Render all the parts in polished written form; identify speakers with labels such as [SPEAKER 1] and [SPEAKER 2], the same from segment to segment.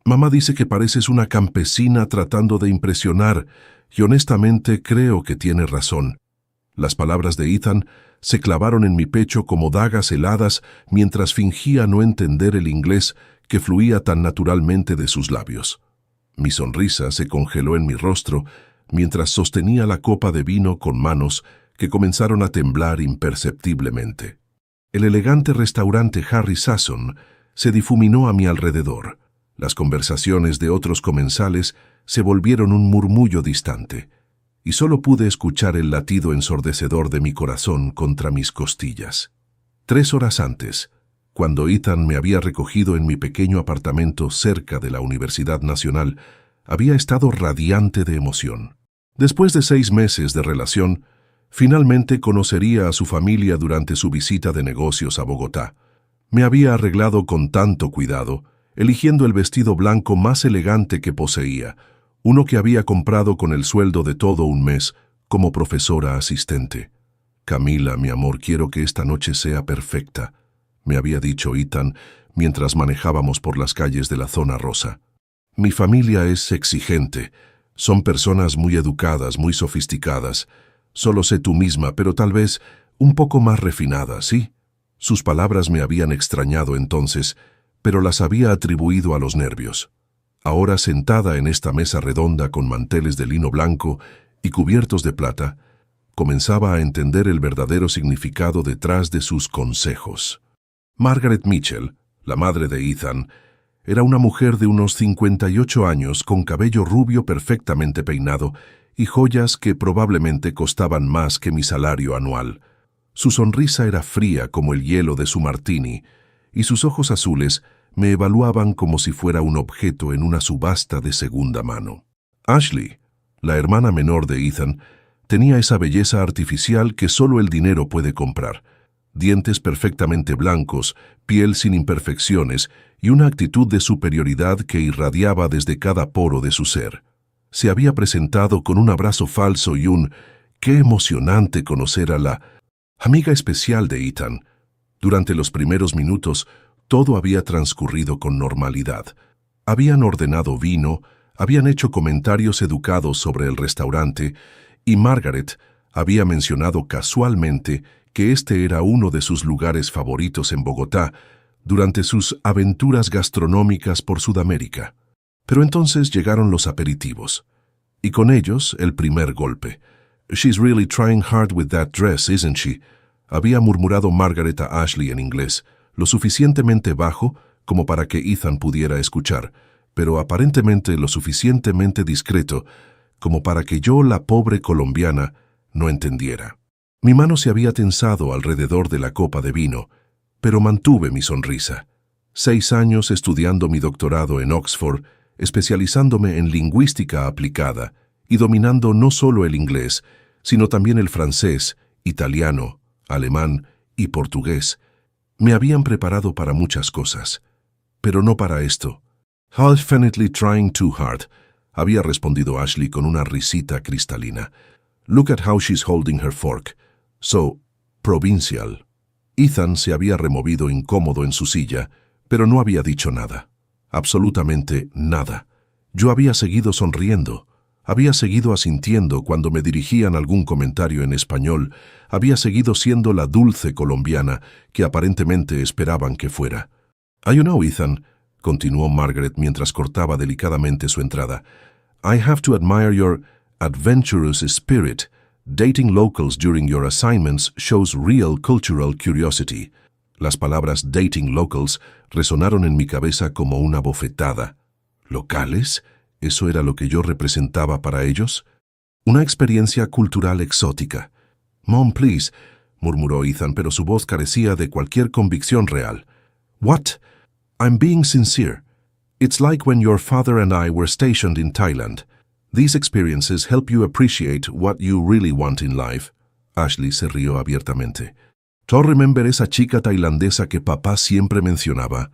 [SPEAKER 1] Mamá dice que pareces una campesina tratando de impresionar, y honestamente creo que tiene razón. Las palabras de Ethan se clavaron en mi pecho como dagas heladas mientras fingía no entender el inglés que fluía tan naturalmente de sus labios. Mi sonrisa se congeló en mi rostro mientras sostenía la copa de vino con manos que comenzaron a temblar imperceptiblemente. El elegante restaurante Harry Sasson se difuminó a mi alrededor. Las conversaciones de otros comensales se volvieron un murmullo distante, y solo pude escuchar el latido ensordecedor de mi corazón contra mis costillas. 3 horas antes, cuando Ethan me había recogido en mi pequeño apartamento cerca de la Universidad Nacional, había estado radiante de emoción. Después de 6 meses de relación, finalmente conocería a su familia durante su visita de negocios a Bogotá. Me había arreglado con tanto cuidado, eligiendo el vestido blanco más elegante que poseía, uno que había comprado con el sueldo de todo un mes como profesora asistente. «Camila, mi amor, quiero que esta noche sea perfecta», me había dicho Ethan mientras manejábamos por las calles de la zona rosa. «Mi familia es exigente. Son personas muy educadas, muy sofisticadas. Solo sé tú misma, pero tal vez un poco más refinada, ¿sí?» Sus palabras me habían extrañado entonces, pero las había atribuido a los nervios. Ahora sentada en esta mesa redonda con manteles de lino blanco y cubiertos de plata, comenzaba a entender el verdadero significado detrás de sus consejos. Margaret Mitchell, la madre de Ethan, era una mujer de unos 58 años con cabello rubio perfectamente peinado y joyas que probablemente costaban más que mi salario anual. Su sonrisa era fría como el hielo de su martini, y sus ojos azules me evaluaban como si fuera un objeto en una subasta de segunda mano. Ashley, la hermana menor de Ethan, tenía esa belleza artificial que solo el dinero puede comprar. Dientes perfectamente blancos, piel sin imperfecciones y una actitud de superioridad que irradiaba desde cada poro de su ser. Se había presentado con un abrazo falso y un «qué emocionante conocer a la amiga especial de Ethan». Durante los primeros minutos, todo había transcurrido con normalidad. Habían ordenado vino, habían hecho comentarios educados sobre el restaurante, y Margaret había mencionado casualmente que este era uno de sus lugares favoritos en Bogotá durante sus aventuras gastronómicas por Sudamérica. Pero entonces llegaron los aperitivos, y con ellos el primer golpe. «She's really trying hard with that dress, isn't she?», había murmurado Margaret a Ashley en inglés, lo suficientemente bajo como para que Ethan pudiera escuchar, pero aparentemente lo suficientemente discreto como para que yo, la pobre colombiana, no entendiera. Mi mano se había tensado alrededor de la copa de vino, pero mantuve mi sonrisa. 6 años estudiando mi doctorado en Oxford, especializándome en lingüística aplicada y dominando no solo el inglés, sino también el francés, italiano, alemán y portugués, me habían preparado para muchas cosas, pero no para esto. «Definitely trying too hard», había respondido Ashley con una risita cristalina. «Look at how she's holding her fork. So provincial». Ethan se había removido incómodo en su silla, pero no había dicho nada. Absolutamente nada. Yo había seguido sonriendo. Había seguido asintiendo cuando me dirigían algún comentario en español. Había seguido siendo la dulce colombiana que aparentemente esperaban que fuera. «You know, Ethan», continuó Margaret mientras cortaba delicadamente su entrada, «I have to admire your adventurous spirit. Dating locals during your assignments shows real cultural curiosity». Las palabras «dating locals» resonaron en mi cabeza como una bofetada. ¿Locales? ¿Eso era lo que yo representaba para ellos? Una experiencia cultural exótica. «Mom, please», murmuró Ethan, pero su voz carecía de cualquier convicción real. «What? I'm being sincere. It's like when your father and I were stationed in Thailand. These experiences help you appreciate what you really want in life». Ashley se rió abiertamente. «¿Tú remember esa chica tailandesa que papá siempre mencionaba?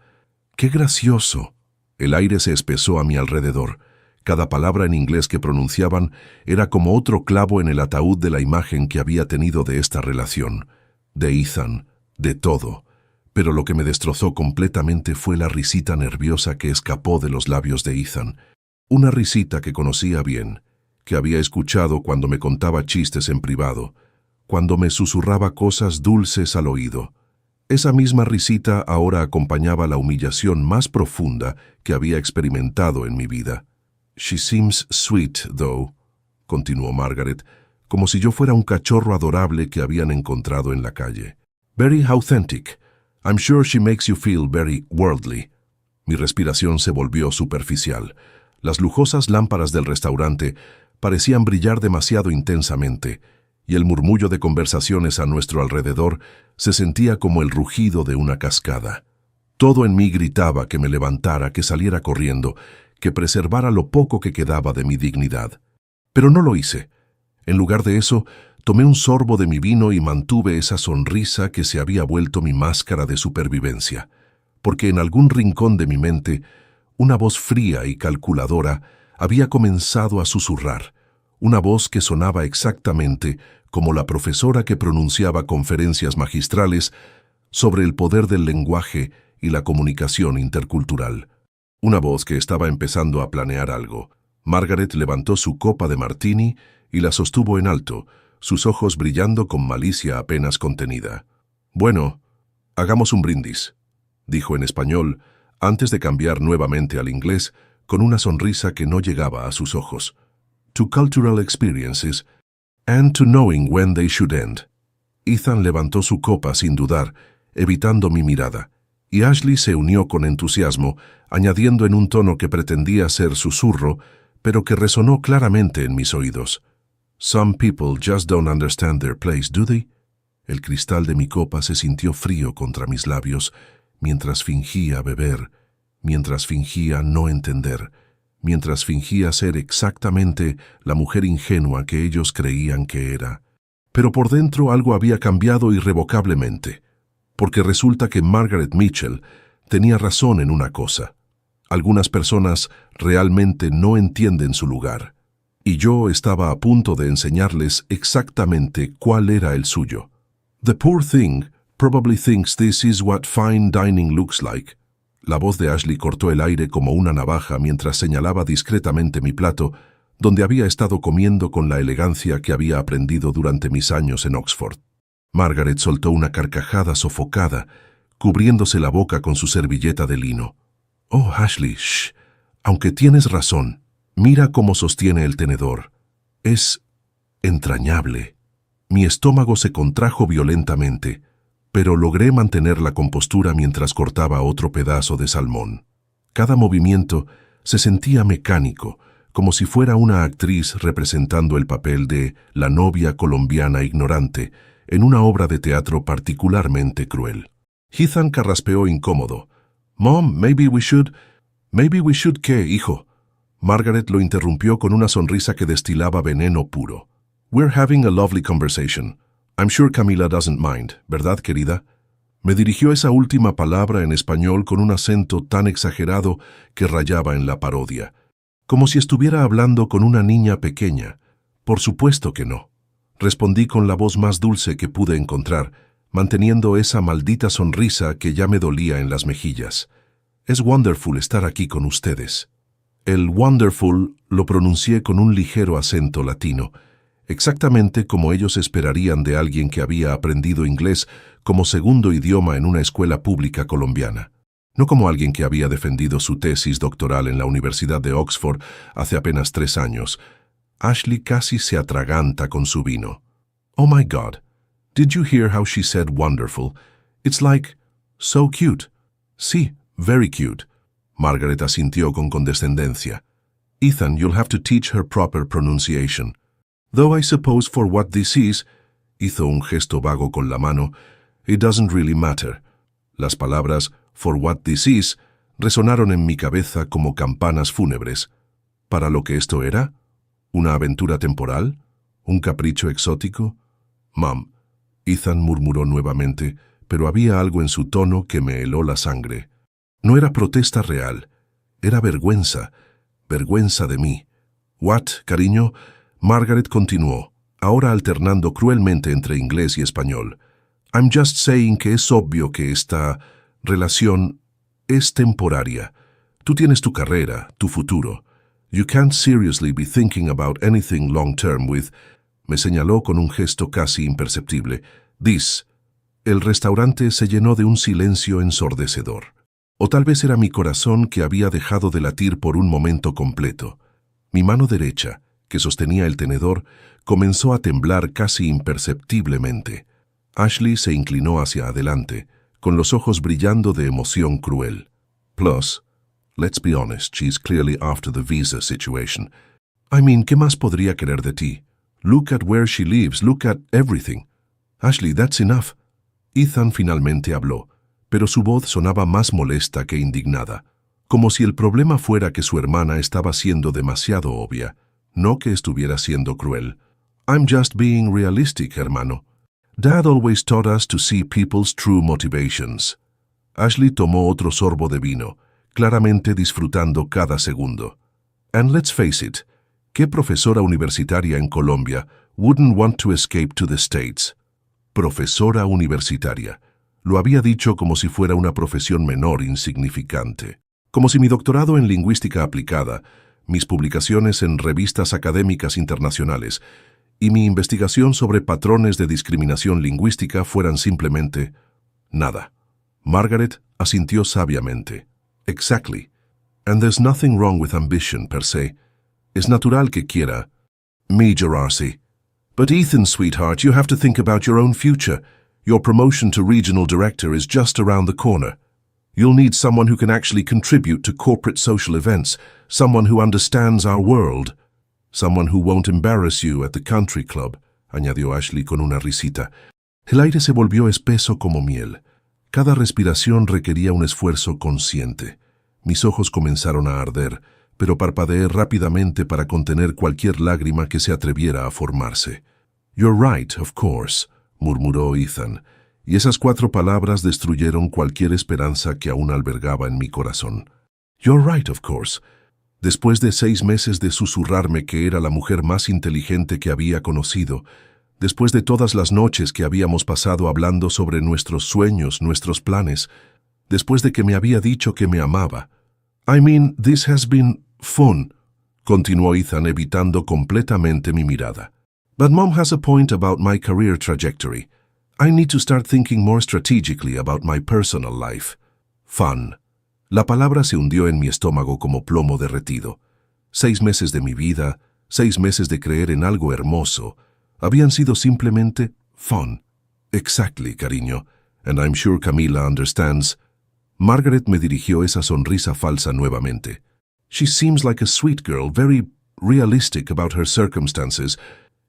[SPEAKER 1] ¡Qué gracioso!». El aire se espesó a mi alrededor. Cada palabra en inglés que pronunciaban era como otro clavo en el ataúd de la imagen que había tenido de esta relación, de Ethan, de todo. Pero lo que me destrozó completamente fue la risita nerviosa que escapó de los labios de Ethan. Una risita que conocía bien, que había escuchado cuando me contaba chistes en privado, cuando me susurraba cosas dulces al oído. Esa misma risita ahora acompañaba la humillación más profunda que había experimentado en mi vida. "She seems sweet, though", continuó Margaret, como si yo fuera un cachorro adorable que habían encontrado en la calle. "Very authentic. I'm sure she makes you feel very worldly." Mi respiración se volvió superficial. Las lujosas lámparas del restaurante parecían brillar demasiado intensamente, y el murmullo de conversaciones a nuestro alrededor se sentía como el rugido de una cascada. Todo en mí gritaba que me levantara, que saliera corriendo, que preservara lo poco que quedaba de mi dignidad. Pero no lo hice. En lugar de eso, tomé un sorbo de mi vino y mantuve esa sonrisa que se había vuelto mi máscara de supervivencia, porque en algún rincón de mi mente, una voz fría y calculadora había comenzado a susurrar, una voz que sonaba exactamente como la profesora que pronunciaba conferencias magistrales sobre el poder del lenguaje y la comunicación intercultural. Una voz que estaba empezando a planear algo. Margaret levantó su copa de martini y la sostuvo en alto, sus ojos brillando con malicia apenas contenida. «Bueno, hagamos un brindis», dijo en español, antes de cambiar nuevamente al inglés, con una sonrisa que no llegaba a sus ojos. "To cultural experiences, and to knowing when they should end." Ethan levantó su copa sin dudar, evitando mi mirada, y Ashley se unió con entusiasmo, añadiendo en un tono que pretendía ser susurro, pero que resonó claramente en mis oídos. "Some people just don't understand their place, do they?" El cristal de mi copa se sintió frío contra mis labios, mientras fingía beber, mientras fingía no entender, mientras fingía ser exactamente la mujer ingenua que ellos creían que era. Pero por dentro algo había cambiado irrevocablemente, porque resulta que Margaret Mitchell tenía razón en una cosa. Algunas personas realmente no entienden su lugar, y yo estaba a punto de enseñarles exactamente cuál era el suyo. "The poor thing probably thinks this is what fine dining looks like." La voz de Ashley cortó el aire como una navaja mientras señalaba discretamente mi plato, donde había estado comiendo con la elegancia que había aprendido durante mis años en Oxford. Margaret soltó una carcajada sofocada, cubriéndose la boca con su servilleta de lino. «Oh, Ashley, shh. Aunque tienes razón, mira cómo sostiene el tenedor. Es entrañable». Mi estómago se contrajo violentamente, pero logré mantener la compostura mientras cortaba otro pedazo de salmón. Cada movimiento se sentía mecánico, como si fuera una actriz representando el papel de la novia colombiana ignorante en una obra de teatro particularmente cruel. Ethan carraspeó incómodo. «Mom, maybe we should...» «¿Qué, hijo?» Margaret lo interrumpió con una sonrisa que destilaba veneno puro. «We're having a lovely conversation. I'm sure Camila doesn't mind, ¿verdad, querida?» Me dirigió esa última palabra en español con un acento tan exagerado que rayaba en la parodia, como si estuviera hablando con una niña pequeña. «Por supuesto que no», respondí con la voz más dulce que pude encontrar, manteniendo esa maldita sonrisa que ya me dolía en las mejillas. «Es wonderful estar aquí con ustedes». El wonderful lo pronuncié con un ligero acento latino, exactamente como ellos esperarían de alguien que había aprendido inglés como segundo idioma en una escuela pública colombiana, no como alguien que había defendido su tesis doctoral en la Universidad de Oxford hace apenas 3 años. Ashley casi se atraganta con su vino. «Oh my God, did you hear how she said wonderful? It's like, so cute». «Sí, very cute». Margaret asintió con condescendencia. «Ethan, you'll have to teach her proper pronunciation. Though I suppose for what this is», hizo un gesto vago con la mano, «it doesn't really matter». Las palabras «for what this is» resonaron en mi cabeza como campanas fúnebres. ¿Para lo que esto era? ¿Una aventura temporal? ¿Un capricho exótico? «Mom», Ethan murmuró nuevamente, pero había algo en su tono que me heló la sangre. No era protesta real, era vergüenza, vergüenza de mí. «What, cariño?» Margaret continuó, ahora alternando cruelmente entre inglés y español. I'm just saying que es obvio que esta relación es temporaria. Tú tienes tu carrera, tu futuro. You can't seriously be thinking about anything long term with... Me señaló con un gesto casi imperceptible. This. El restaurante se llenó de un silencio ensordecedor. O tal vez era mi corazón que había dejado de latir por un momento completo. Mi mano derecha, que sostenía el tenedor, comenzó a temblar casi imperceptiblemente. Ashley se inclinó hacia adelante, con los ojos brillando de emoción cruel. Plus, let's be honest, she's clearly after the visa situation. I mean, ¿qué más podría querer de ti? Look at where she lives, look at everything. Ashley, that's enough. Ethan finalmente habló, pero su voz sonaba más molesta que indignada, como si el problema fuera que su hermana estaba siendo demasiado obvia, no que estuviera siendo cruel. I'm just being realistic, hermano. Dad always taught us to see people's true motivations. Ashley tomó otro sorbo de vino, claramente disfrutando cada segundo. And let's face it, ¿qué profesora universitaria en Colombia wouldn't want to escape to the States? Profesora universitaria. Lo había dicho como si fuera una profesión menor insignificante. Como si mi doctorado en lingüística aplicada, mis publicaciones en revistas académicas internacionales y mi investigación sobre patrones de discriminación lingüística fueran simplemente nada. Margaret asintió sabiamente. Exactly. And there's nothing wrong with ambition per se. Es natural que quiera. Me, Gerarsi. But Ethan, sweetheart, you have to think about your own future. Your promotion to regional director is just around the corner. You'll need someone who can actually contribute to corporate social events, someone who understands our world, someone who won't embarrass you at the country club, añadió Ashley con una risita. El aire se volvió espeso como miel. Cada respiración requería un esfuerzo consciente. Mis ojos comenzaron a arder, pero parpadeé rápidamente para contener cualquier lágrima que se atreviera a formarse. You're right, of course, murmuró Ethan, y esas 4 palabras destruyeron cualquier esperanza que aún albergaba en mi corazón. You're right, of course. Después de 6 meses de susurrarme que era la mujer más inteligente que había conocido, después de todas las noches que habíamos pasado hablando sobre nuestros sueños, nuestros planes, después de que me había dicho que me amaba. I mean, this has been fun, continuó Ethan evitando completamente mi mirada. But Mom has a point about my career trajectory. I need to start thinking more strategically about my personal life. Fun. La palabra se hundió en mi estómago como plomo derretido. 6 meses de mi vida, 6 meses de creer en algo hermoso, habían sido simplemente fun. Exactly, cariño. And I'm sure Camila understands. Margaret me dirigió esa sonrisa falsa nuevamente. She seems like a sweet girl, very realistic about her circumstances.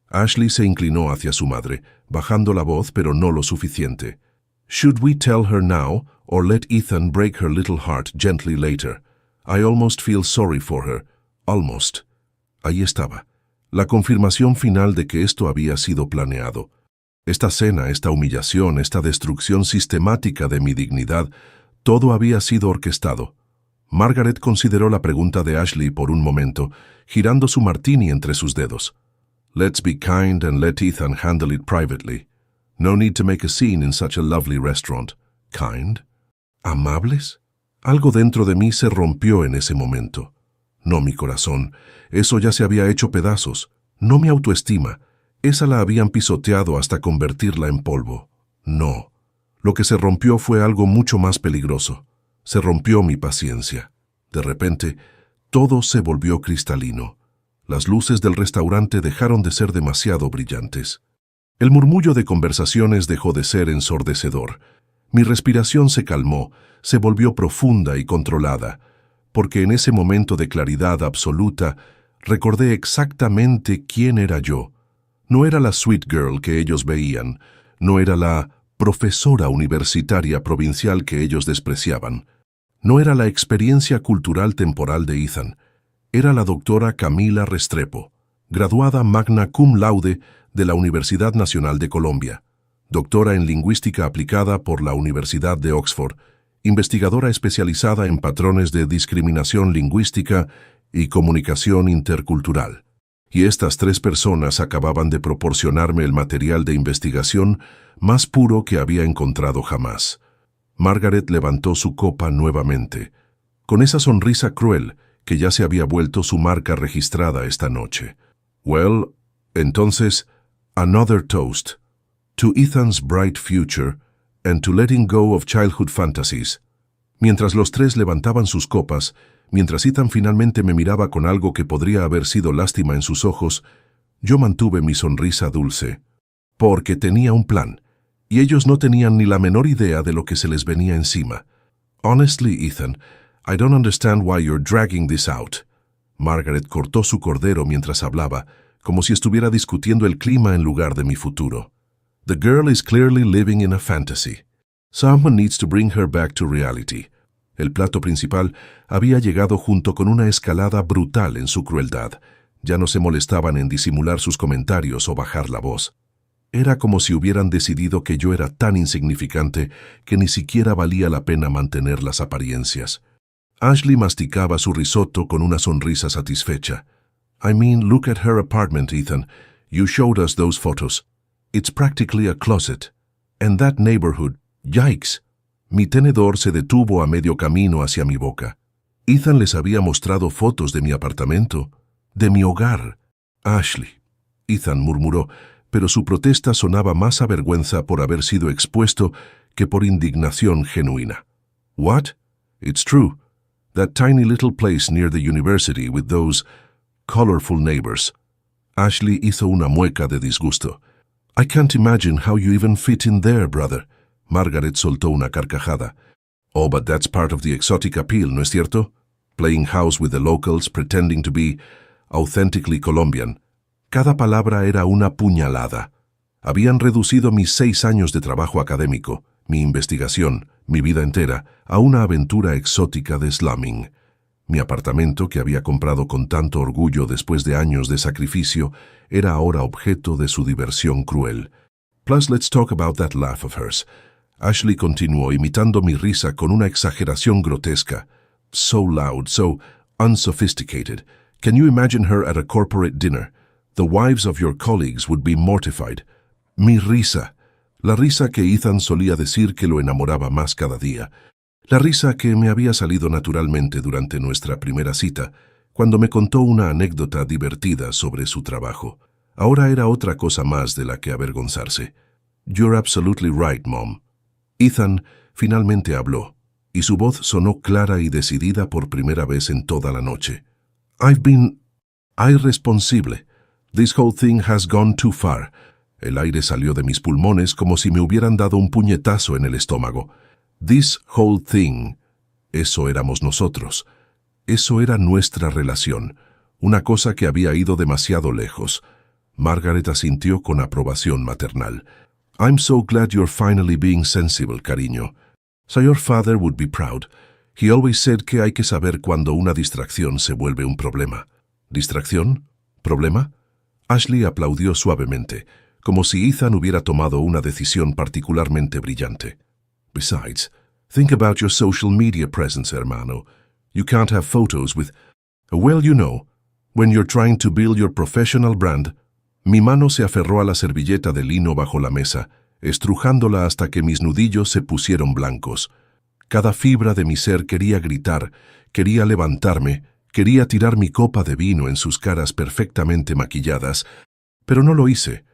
[SPEAKER 1] Ashley se inclinó hacia su madre, bajando la voz pero no lo suficiente. Should we tell her now, or let Ethan break her little heart gently later? I almost feel sorry for her. Almost. Ahí estaba. La confirmación final de que esto había sido planeado. Esta cena, esta humillación, esta destrucción sistemática de mi dignidad, todo había sido orquestado. Margaret consideró la pregunta de Ashley por un momento, girando su martini entre sus dedos. Let's be kind and let Ethan handle it privately. No need to make a scene in such a lovely restaurant. Kind? ¿Amables? Algo dentro de mí se rompió en ese momento. No mi corazón, eso ya se había hecho pedazos. No mi autoestima, esa la habían pisoteado hasta convertirla en polvo. No. Lo que se rompió fue algo mucho más peligroso. Se rompió mi paciencia. De repente, todo se volvió cristalino. Las luces del restaurante dejaron de ser demasiado brillantes. El murmullo de conversaciones dejó de ser ensordecedor. Mi respiración se calmó, se volvió profunda y controlada, porque en ese momento de claridad absoluta recordé exactamente quién era yo. No era la sweet girl que ellos veían, no era la profesora universitaria provincial que ellos despreciaban. No era la experiencia cultural temporal de Ethan. Era la doctora Camila Restrepo, graduada magna cum laude de la Universidad Nacional de Colombia, doctora en lingüística aplicada por la Universidad de Oxford, investigadora especializada en patrones de discriminación lingüística y comunicación intercultural. y estas 3 personas acababan de proporcionarme el material de investigación más puro que había encontrado jamás. Margaret levantó su copa nuevamente, con esa sonrisa cruel que ya se había vuelto su marca registrada esta noche. Well, entonces, another toast. To Ethan's bright future and to letting go of childhood fantasies. Mientras los 3 levantaban sus copas, mientras Ethan finalmente me miraba con algo que podría haber sido lástima en sus ojos, yo mantuve mi sonrisa dulce. Porque tenía un plan, y ellos no tenían ni la menor idea de lo que se les venía encima. Honestly, Ethan, I don't understand why you're dragging this out. Margaret cortó su cordero mientras hablaba, como si estuviera discutiendo el clima en lugar de mi futuro. The girl is clearly living in a fantasy. Someone needs to bring her back to reality. El plato principal había llegado junto con una escalada brutal en su crueldad. Ya no se molestaban en disimular sus comentarios o bajar la voz. Era como si hubieran decidido que yo era tan insignificante que ni siquiera valía la pena mantener las apariencias. Ashley masticaba su risotto con una sonrisa satisfecha. I mean, look at her apartment, Ethan. You showed us those photos. It's practically a closet. And that neighborhood, yikes. Mi tenedor se detuvo a medio camino hacia mi boca. Ethan les había mostrado fotos de mi apartamento, de mi hogar. Ashley. Ethan murmuró, pero su protesta sonaba más a vergüenza por haber sido expuesto que por indignación genuina. What? It's true. That tiny little place near the university with those colorful neighbors. Ashley hizo una mueca de disgusto. I can't imagine how you even fit in there, brother. Margaret soltó una carcajada. Oh, but that's part of the exotic appeal, ¿no es cierto? Playing house with the locals, pretending to be authentically Colombian. Cada palabra era una puñalada. Habían reducido mis 6 años de trabajo académico, mi investigación, mi vida entera, a una aventura exótica de slumming. Mi apartamento, que había comprado con tanto orgullo después de años de sacrificio, era ahora objeto de su diversión cruel. Plus, let's talk about that laugh of hers. Ashley continuó imitando mi risa con una exageración grotesca. So loud, so unsophisticated. Can you imagine her at a corporate dinner? The wives of your colleagues would be mortified. Mi risa. La risa que Ethan solía decir que lo enamoraba más cada día. La risa que me había salido naturalmente durante nuestra primera cita, cuando me contó una anécdota divertida sobre su trabajo. Ahora era otra cosa más de la que avergonzarse. You're absolutely right, Mom. Ethan finalmente habló, y su voz sonó clara y decidida por primera vez en toda la noche. I've been irresponsible. This whole thing has gone too far. El aire salió de mis pulmones como si me hubieran dado un puñetazo en el estómago. This whole thing. Eso éramos nosotros. Eso era nuestra relación. Una cosa que había ido demasiado lejos. Margaret asintió con aprobación maternal. I'm so glad you're finally being sensible, cariño. So your father would be proud. He always said que hay que saber cuando una distracción se vuelve un problema. ¿Distracción? ¿Problema? Ashley aplaudió suavemente, como si Ethan hubiera tomado una decisión particularmente brillante. Besides, think about your social media presence, hermano. You can't have photos with... Well, you know, when you're trying to build your professional brand. Mi mano se aferró a la servilleta de lino bajo la mesa, estrujándola hasta que mis nudillos se pusieron blancos. Cada fibra de mi ser quería gritar, quería levantarme, quería tirar mi copa de vino en sus caras perfectamente maquilladas, pero no lo hice,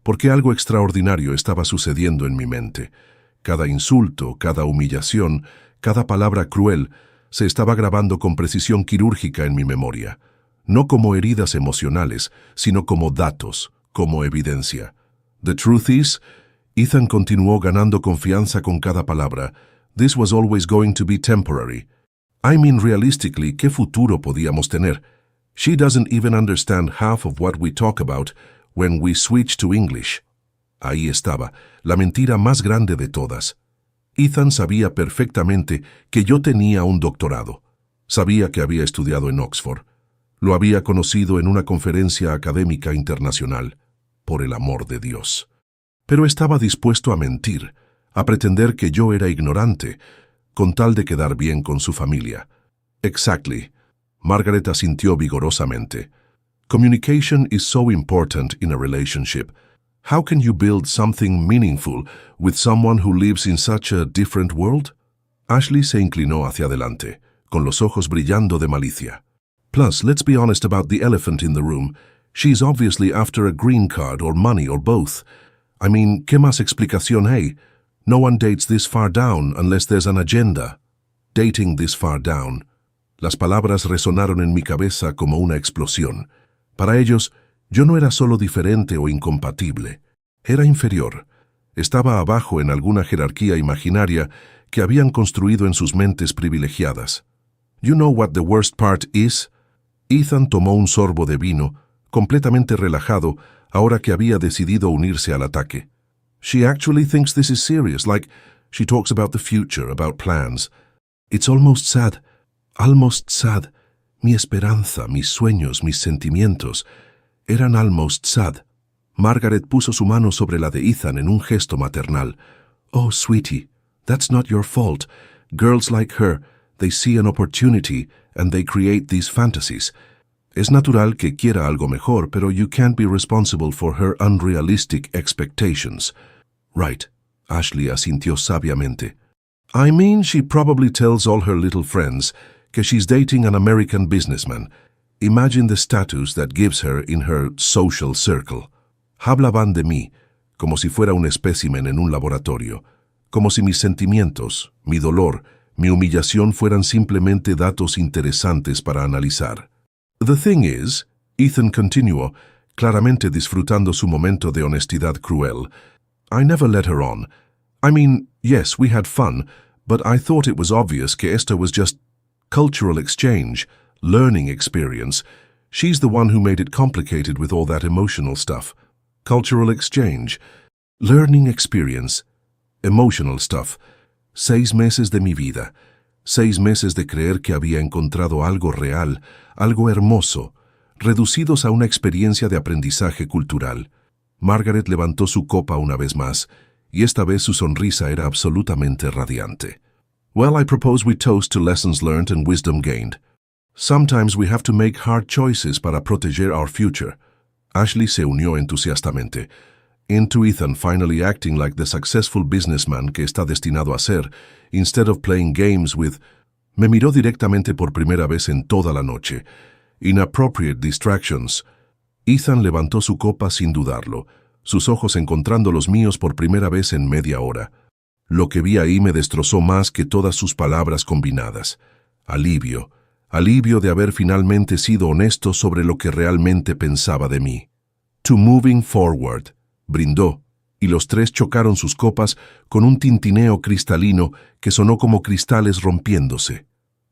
[SPEAKER 1] porque algo extraordinario estaba sucediendo en mi mente. Cada insulto, cada humillación, cada palabra cruel se estaba grabando con precisión quirúrgica en mi memoria. No como heridas emocionales, sino como datos, como evidencia. The truth is, Ethan continuó ganando confianza con cada palabra. This was always going to be temporary. I mean, realistically, ¿qué futuro podíamos tener? She doesn't even understand half of what we talk about when we switch to English. Ahí estaba, la mentira más grande de todas. Ethan sabía perfectamente que yo tenía un doctorado. Sabía que había estudiado en Oxford. Lo había conocido en una conferencia académica internacional, por el amor de Dios. Pero estaba dispuesto a mentir, a pretender que yo era ignorante, con tal de quedar bien con su familia. Exactly. Margaret asintió vigorosamente. Communication is so important in a relationship. How can you build something meaningful with someone who lives in such a different world? Ashley se inclinó hacia adelante, con los ojos brillando de malicia. Plus, let's be honest about the elephant in the room. She's obviously after a green card or money or both. I mean, ¿qué más explicación hay? No one dates this far down unless there's an agenda. Dating this far down. Las palabras resonaron en mi cabeza como una explosión. Para ellos, yo no era solo diferente o incompatible. Era inferior. Estaba abajo en alguna jerarquía imaginaria que habían construido en sus mentes privilegiadas. You know what the worst part is? Ethan tomó un sorbo de vino, completamente relajado, ahora que había decidido unirse al ataque. She actually thinks this is serious, like she talks about the future, about plans. It's almost sad. Almost sad. Mi esperanza, mis sueños, mis sentimientos eran almost sad. Margaret puso su mano sobre la de Ethan en un gesto maternal. Oh, sweetie, that's not your fault. Girls like her, they see an opportunity and they create these fantasies. Es natural que quiera algo mejor, pero you can't be responsible for her unrealistic expectations. Right, Ashley asintió sabiamente. I mean, she probably tells all her little friends que she's dating an American businessman. Imagine the status that gives her in her social circle. Hablaban de mí, como si fuera un espécimen en un laboratorio, como si mis sentimientos, mi dolor, mi humillación fueran simplemente datos interesantes para analizar. The thing is, Ethan continuó, claramente disfrutando su momento de honestidad cruel, I never led her on. I mean, yes, we had fun, but I thought it was obvious que esto was just cultural exchange, learning experience. She's the one who made it complicated with all that emotional stuff. Cultural exchange, learning experience, emotional stuff. 6 meses de mi vida. 6 meses de creer que había encontrado algo real, algo hermoso, reducidos a una experiencia de aprendizaje cultural. Margaret levantó su copa una vez más, y esta vez su sonrisa era absolutamente radiante. Well, I propose we toast to lessons learned and wisdom gained. Sometimes we have to make hard choices para proteger our future. Ashley se unió entusiastamente. Into Ethan finally acting like the successful businessman que está destinado a ser, instead of playing games with... Me miró directamente por primera vez en toda la noche. Inappropriate distractions. Ethan levantó su copa sin dudarlo, sus ojos encontrando los míos por primera vez en media hora. Lo que vi ahí me destrozó más que todas sus palabras combinadas. Alivio. Alivio de haber finalmente sido honesto sobre lo que realmente pensaba de mí. To moving forward. Brindó, y los tres chocaron sus copas con un tintineo cristalino que sonó como cristales rompiéndose.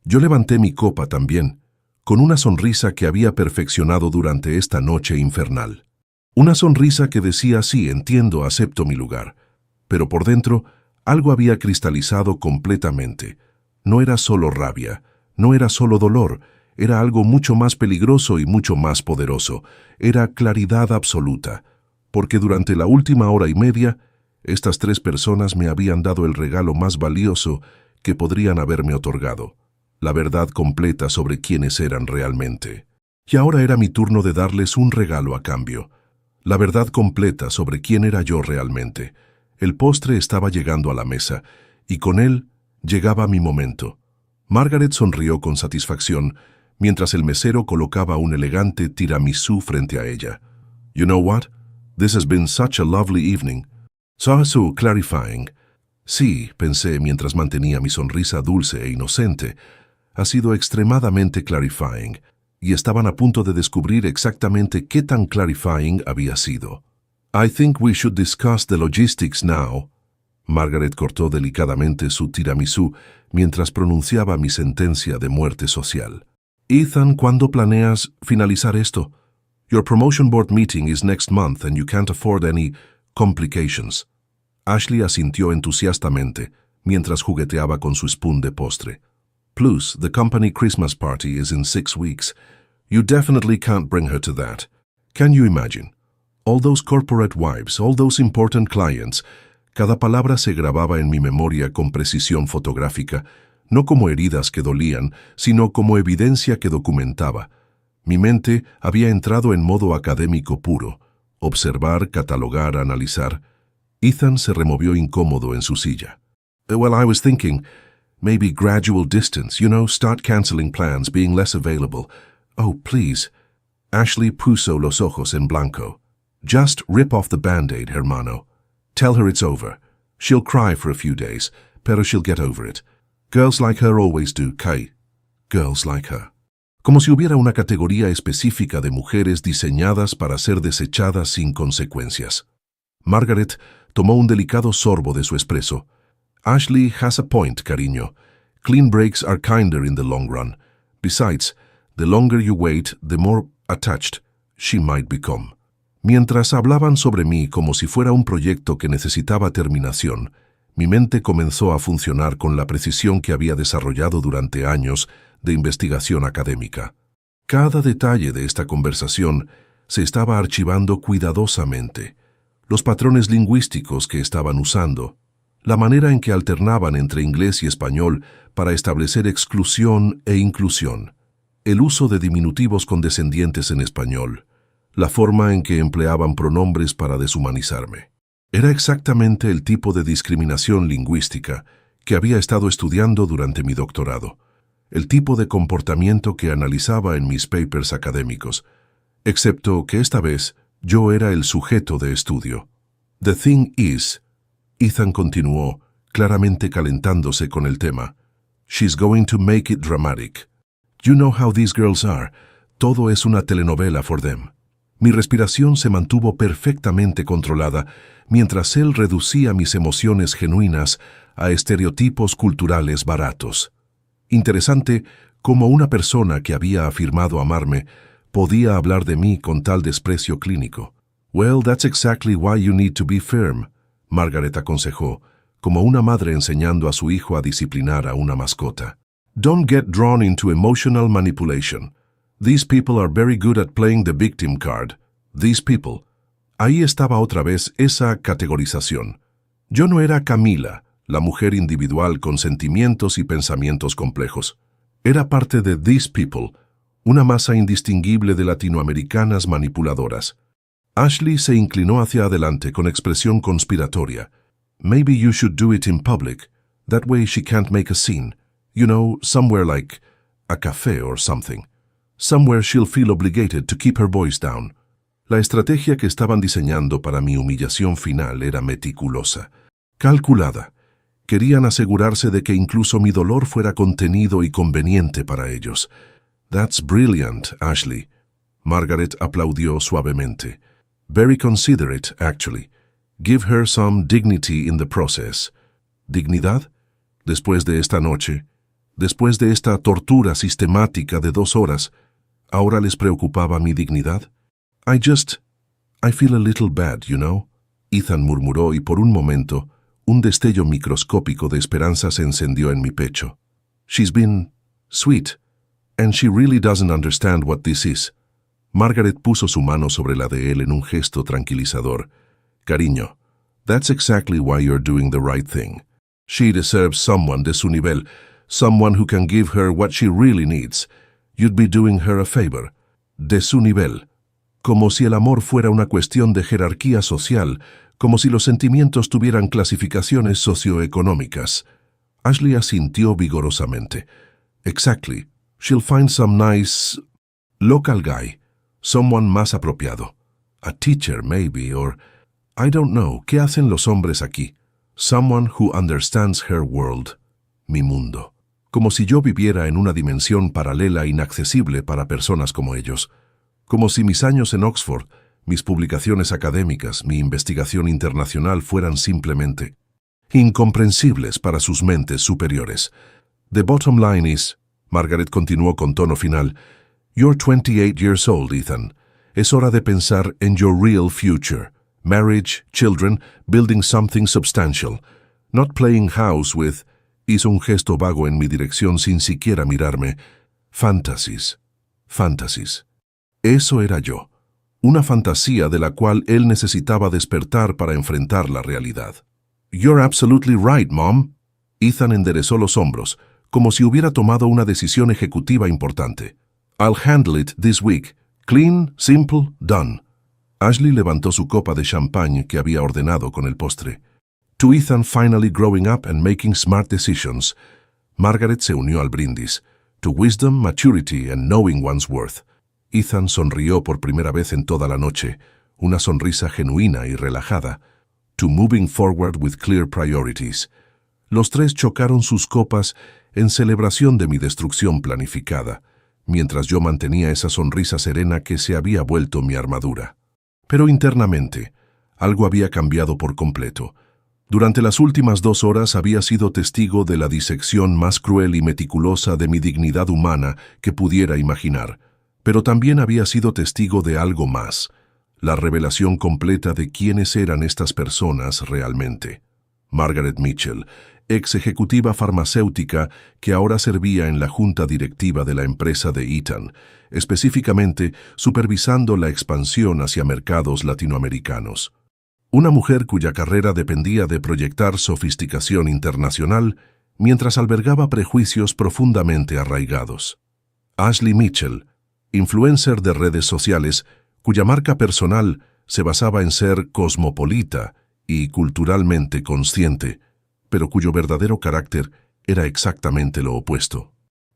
[SPEAKER 1] Yo levanté mi copa también, con una sonrisa que había perfeccionado durante esta noche infernal. Una sonrisa que decía sí, entiendo, acepto mi lugar. Pero por dentro, algo había cristalizado completamente. No era solo rabia, no era solo dolor, era algo mucho más peligroso y mucho más poderoso. Era claridad absoluta. Porque durante la última hora y media, estas 3 personas me habían dado el regalo más valioso que podrían haberme otorgado, la verdad completa sobre quiénes eran realmente. Y ahora era mi turno de darles un regalo a cambio, la verdad completa sobre quién era yo realmente. El postre estaba llegando a la mesa, y con él llegaba mi momento. Margaret sonrió con satisfacción, mientras el mesero colocaba un elegante tiramisú frente a ella. You know what? This has been such a lovely evening. So clarifying. Sí, pensé mientras mantenía mi sonrisa dulce e inocente. Ha sido extremadamente clarifying, y estaban a punto de descubrir exactamente qué tan clarifying había sido. I think we should discuss the logistics now. Margaret cortó delicadamente su tiramisú mientras pronunciaba mi sentencia de muerte social. Ethan, ¿cuándo planeas finalizar esto? Your promotion board meeting is next month and you can't afford any complications. Ashley asintió entusiastamente mientras jugueteaba con su spoon de postre. Plus, the company Christmas party is in 6 weeks. You definitely can't bring her to that. Can you imagine? All those corporate wives, all those important clients. Cada palabra se grababa en mi memoria con precisión fotográfica, no como heridas que dolían, sino como evidencia que documentaba. Mi mente había entrado en modo académico puro. Observar, catalogar, analizar. Ethan se removió incómodo en su silla. Well, I was thinking, maybe gradual distance, start canceling plans, being less available. Oh, please. Ashley puso los ojos en blanco. Just rip off the Band-Aid, hermano. Tell her it's over. She'll cry for a few days, pero she'll get over it. Girls like her always do, Kai. Girls like her. Como si hubiera una categoría específica de mujeres diseñadas para ser desechadas sin consecuencias. Margaret tomó un delicado sorbo de su espresso. Ashley has a point, cariño. Clean breaks are kinder in the long run. Besides, the longer you wait, the more attached she might become. Mientras hablaban sobre mí como si fuera un proyecto que necesitaba terminación, mi mente comenzó a funcionar con la precisión que había desarrollado durante años de investigación académica. Cada detalle de esta conversación se estaba archivando cuidadosamente. Los patrones lingüísticos que estaban usando, la manera en que alternaban entre inglés y español para establecer exclusión e inclusión, el uso de diminutivos condescendientes en español, la forma en que empleaban pronombres para deshumanizarme. Era exactamente el tipo de discriminación lingüística que había estado estudiando durante mi doctorado, el tipo de comportamiento que analizaba en mis papers académicos, excepto que esta vez yo era el sujeto de estudio. The thing is, Ethan continuó, claramente calentándose con el tema, she's going to make it dramatic. You know how these girls are. Todo es una telenovela for them. Mi respiración se mantuvo perfectamente controlada mientras él reducía mis emociones genuinas a estereotipos culturales baratos. Interesante cómo una persona que había afirmado amarme podía hablar de mí con tal desprecio clínico. Well, that's exactly why you need to be firm, Margaret aconsejó, como una madre enseñando a su hijo a disciplinar a una mascota. Don't get drawn into emotional manipulation. These people are very good at playing the victim card. These people. Ahí estaba otra vez esa categorización. Yo no era Camila, la mujer individual con sentimientos y pensamientos complejos. Era parte de these people, una masa indistinguible de latinoamericanas manipuladoras. Ashley se inclinó hacia adelante con expresión conspiratoria. Maybe you should do it in public. That way she can't make a scene. Somewhere like a café or something. Somewhere she'll feel obligated to keep her voice down. La estrategia que estaban diseñando para mi humillación final era meticulosa, calculada. Querían asegurarse de que incluso mi dolor fuera contenido y conveniente para ellos. That's brilliant, Ashley. Margaret aplaudió suavemente. Very considerate, actually. Give her some dignity in the process. ¿Dignidad? Después de esta noche, después de esta tortura sistemática de 2 horas, ¿ahora les preocupaba mi dignidad? I feel a little bad, Ethan murmuró y por un momento, un destello microscópico de esperanza se encendió en mi pecho. She's been sweet, and she really doesn't understand what this is. Margaret puso su mano sobre la de él en un gesto tranquilizador. Cariño, that's exactly why you're doing the right thing. She deserves someone de su nivel, someone who can give her what she really needs. You'd be doing her a favor. De su nivel. Como si el amor fuera una cuestión de jerarquía social, como si los sentimientos tuvieran clasificaciones socioeconómicas. Ashley asintió vigorosamente. Exactly. She'll find some nice local guy, someone más apropiado. A teacher, maybe, or I don't know. ¿Qué hacen los hombres aquí? Someone who understands her world. Mi mundo. Como si yo viviera en una dimensión paralela inaccesible para personas como ellos. Como si mis años en Oxford, mis publicaciones académicas, mi investigación internacional fueran simplemente incomprensibles para sus mentes superiores. The bottom line is, Margaret continuó con tono final, you're 28 years old, Ethan. Es hora de pensar en your real future. Marriage, children, building something substantial. Not playing house with, hizo un gesto vago en mi dirección sin siquiera mirarme, fantasies. Fantasies. Eso era yo. Una fantasía de la cual él necesitaba despertar para enfrentar la realidad. You're absolutely right, Mom. Ethan enderezó los hombros, como si hubiera tomado una decisión ejecutiva importante. I'll handle it this week. Clean, simple, done. Ashley levantó su copa de champán que había ordenado con el postre. To Ethan finally growing up and making smart decisions. Margaret se unió al brindis. To wisdom, maturity and knowing one's worth. Ethan sonrió por primera vez en toda la noche, una sonrisa genuina y relajada. To moving forward with clear priorities. Los tres chocaron sus copas en celebración de mi destrucción planificada, mientras yo mantenía esa sonrisa serena que se había vuelto mi armadura. Pero internamente, algo había cambiado por completo. Durante las últimas 2 horas había sido testigo de la disección más cruel y meticulosa de mi dignidad humana que pudiera imaginar, pero también había sido testigo de algo más, la revelación completa de quiénes eran estas personas realmente. Margaret Mitchell, ex ejecutiva farmacéutica que ahora servía en la junta directiva de la empresa de Ethan, específicamente supervisando la expansión hacia mercados latinoamericanos. Una mujer cuya carrera dependía de proyectar sofisticación internacional mientras albergaba prejuicios profundamente arraigados. Ashley Mitchell, influencer de redes sociales, cuya marca personal se basaba en ser cosmopolita y culturalmente consciente, pero cuyo verdadero carácter era exactamente lo opuesto.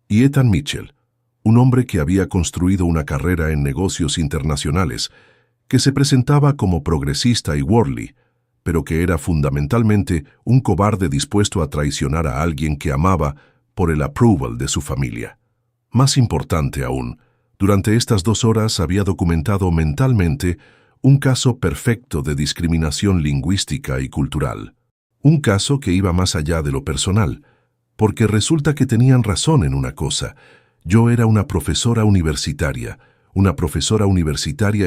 [SPEAKER 1] Y Ethan Mitchell, un hombre que había construido una carrera en negocios internacionales, que se presentaba como progresista y worldly, pero que era fundamentalmente un cobarde dispuesto a traicionar a alguien que amaba por el approval de su familia. Más importante aún, durante estas 2 horas había documentado mentalmente un caso perfecto de discriminación lingüística y cultural. Un caso que iba más allá de lo personal, porque resulta que tenían razón en una cosa. Yo era una profesora universitaria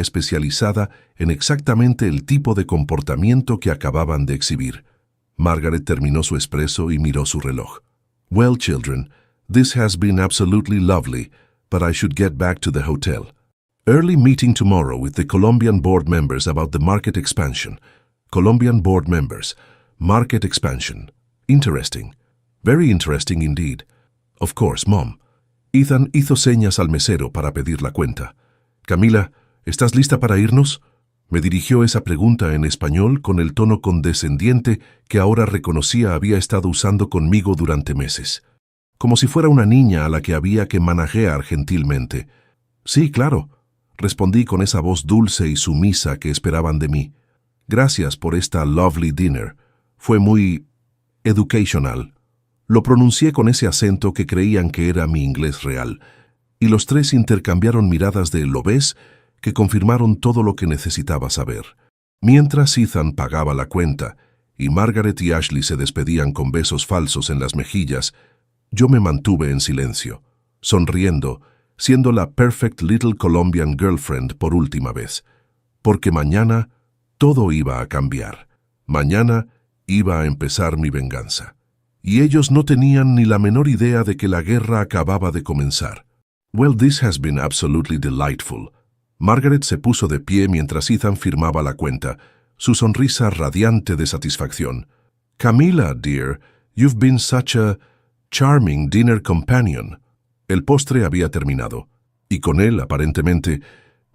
[SPEAKER 1] especializada en exactamente el tipo de comportamiento que acababan de exhibir. Margaret terminó su espresso y miró su reloj. Well, children, this has been absolutely lovely, but I should get back to the hotel. Early meeting tomorrow with the Colombian board members about the market expansion. Colombian board members. Market expansion. Interesting. Very interesting indeed. Of course, Mom. Ethan hizo señas al mesero para pedir la cuenta. Camila, ¿estás lista para irnos? Me dirigió esa pregunta en español con el tono condescendiente que ahora reconocía había estado usando conmigo durante meses. Como si fuera una niña a la que había que manejar gentilmente. Sí, claro, respondí con esa voz dulce y sumisa que esperaban de mí. Gracias por esta lovely dinner. Fue muy educational. Lo pronuncié con ese acento que creían que era mi inglés real, y los tres intercambiaron miradas de ¿lo ves?, que confirmaron todo lo que necesitaba saber. Mientras Ethan pagaba la cuenta y Margaret y Ashley se despedían con besos falsos en las mejillas, yo me mantuve en silencio, sonriendo, siendo la perfect little Colombian girlfriend por última vez, porque mañana todo iba a cambiar. Mañana iba a empezar mi venganza. Y ellos no tenían ni la menor idea de que la guerra acababa de comenzar. Well, this has been absolutely delightful. Margaret se puso de pie mientras Ethan firmaba la cuenta, su sonrisa radiante de satisfacción. Camila, dear, you've been such a charming dinner companion. El postre había terminado, y con él, aparentemente,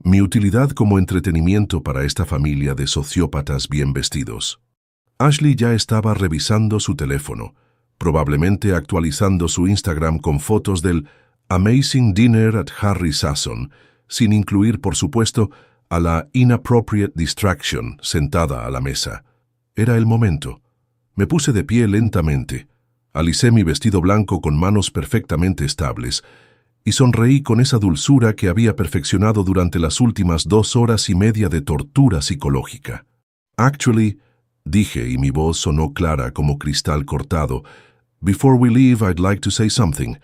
[SPEAKER 1] mi utilidad como entretenimiento para esta familia de sociópatas bien vestidos. Ashley ya estaba revisando su teléfono, probablemente actualizando su Instagram con fotos del Amazing Dinner at Harry Sasson, sin incluir, por supuesto, a la Inappropriate Distraction sentada a la mesa. Era el momento. Me puse de pie lentamente, alicé mi vestido blanco con manos perfectamente estables y sonreí con esa dulzura que había perfeccionado durante las últimas 2 horas y media de tortura psicológica. Actually, dije, y mi voz sonó clara como cristal cortado, Before we leave, I'd like to say something.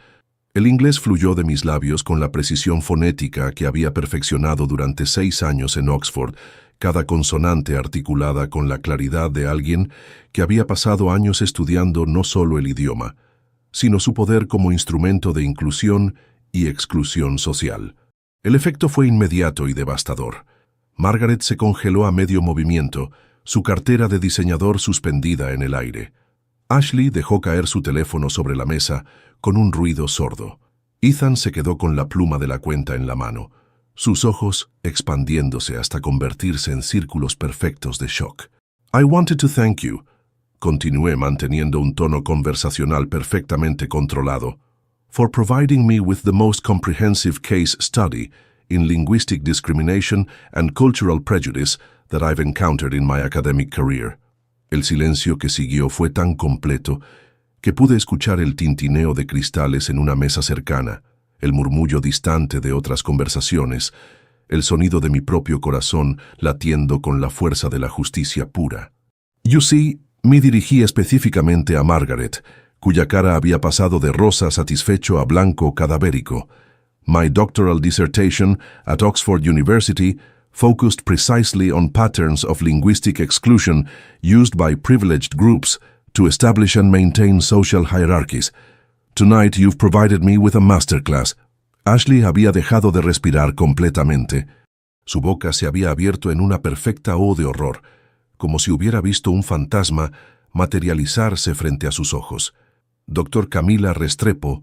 [SPEAKER 1] El inglés fluyó de mis labios con la precisión fonética que había perfeccionado durante 6 años en Oxford, cada consonante articulada con la claridad de alguien que había pasado años estudiando no solo el idioma, sino su poder como instrumento de inclusión y exclusión social. El efecto fue inmediato y devastador. Margaret se congeló a medio movimiento, su cartera de diseñador suspendida en el aire. Ashley dejó caer su teléfono sobre la mesa con un ruido sordo. Ethan se quedó con la pluma de la cuenta en la mano, sus ojos expandiéndose hasta convertirse en círculos perfectos de shock. I wanted to thank you. Continué manteniendo un tono conversacional perfectamente controlado, for providing me with the most comprehensive case study in linguistic discrimination and cultural prejudice that I've encountered in my academic career. El silencio que siguió fue tan completo que pude escuchar el tintineo de cristales en una mesa cercana, el murmullo distante de otras conversaciones, el sonido de mi propio corazón latiendo con la fuerza de la justicia pura. You see, me dirigí específicamente a Margaret, cuya cara había pasado de rosa satisfecho a blanco cadavérico. My doctoral dissertation at Oxford University focused precisely on patterns of linguistic exclusion used by privileged groups to establish and maintain social hierarchies. Tonight you've provided me with a masterclass. Ashley había dejado de respirar completamente. Su boca se había abierto en una perfecta O de horror, como si hubiera visto un fantasma materializarse frente a sus ojos. Dr. Camila Restrepo,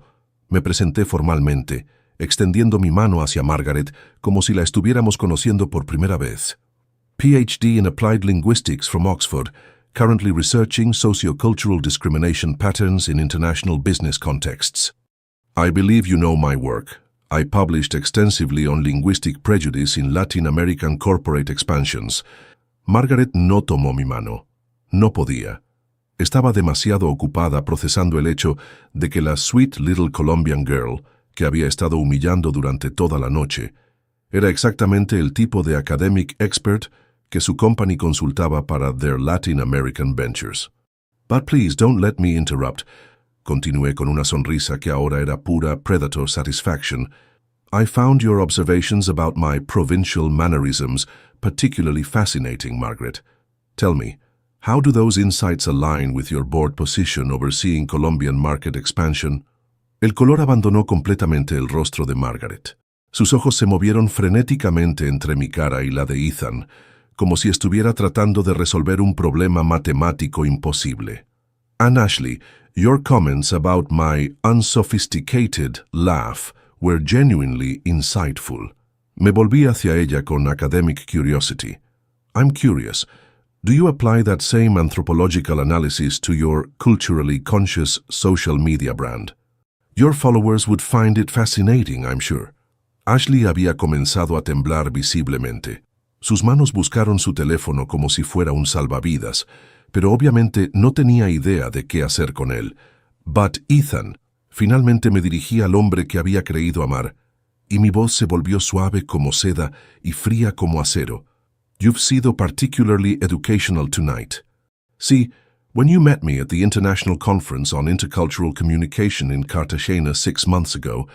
[SPEAKER 1] me presenté formalmente, extendiendo mi mano hacia Margaret como si la estuviéramos conociendo por primera vez. PhD in Applied Linguistics from Oxford, currently researching sociocultural discrimination patterns in international business contexts. I believe you know my work. I published extensively on linguistic prejudice in Latin American corporate expansions. Margaret no tomó mi mano. No podía. Estaba demasiado ocupada procesando el hecho de que la sweet little Colombian girl, que había estado humillando durante toda la noche, era exactamente el tipo de academic expert que su company consultaba para their Latin American ventures. But please don't let me interrupt. Continué con una sonrisa que ahora era pura predator satisfaction. I found your observations about my provincial mannerisms particularly fascinating, Margaret. Tell me, how do those insights align with your board position overseeing Colombian market expansion? El color abandonó completamente el rostro de Margaret. Sus ojos se movieron frenéticamente entre mi cara y la de Ethan, como si estuviera tratando de resolver un problema matemático imposible. And Ashley, your comments about my unsophisticated laugh were genuinely insightful. Me volví hacia ella con academic curiosity. I'm curious, do you apply that same anthropological analysis to your culturally conscious social media brand? Your followers would find it fascinating, I'm sure. Ashley había comenzado a temblar visiblemente. Sus manos buscaron su teléfono como si fuera un salvavidas, pero obviamente no tenía idea de qué hacer con él. But Ethan, finalmente me dirigí al hombre que había creído amar, y mi voz se volvió suave como seda y fría como acero. You've sido particularly educational tonight. See, when you met me at the International Conference on Intercultural Communication in Cartagena 6 months ago,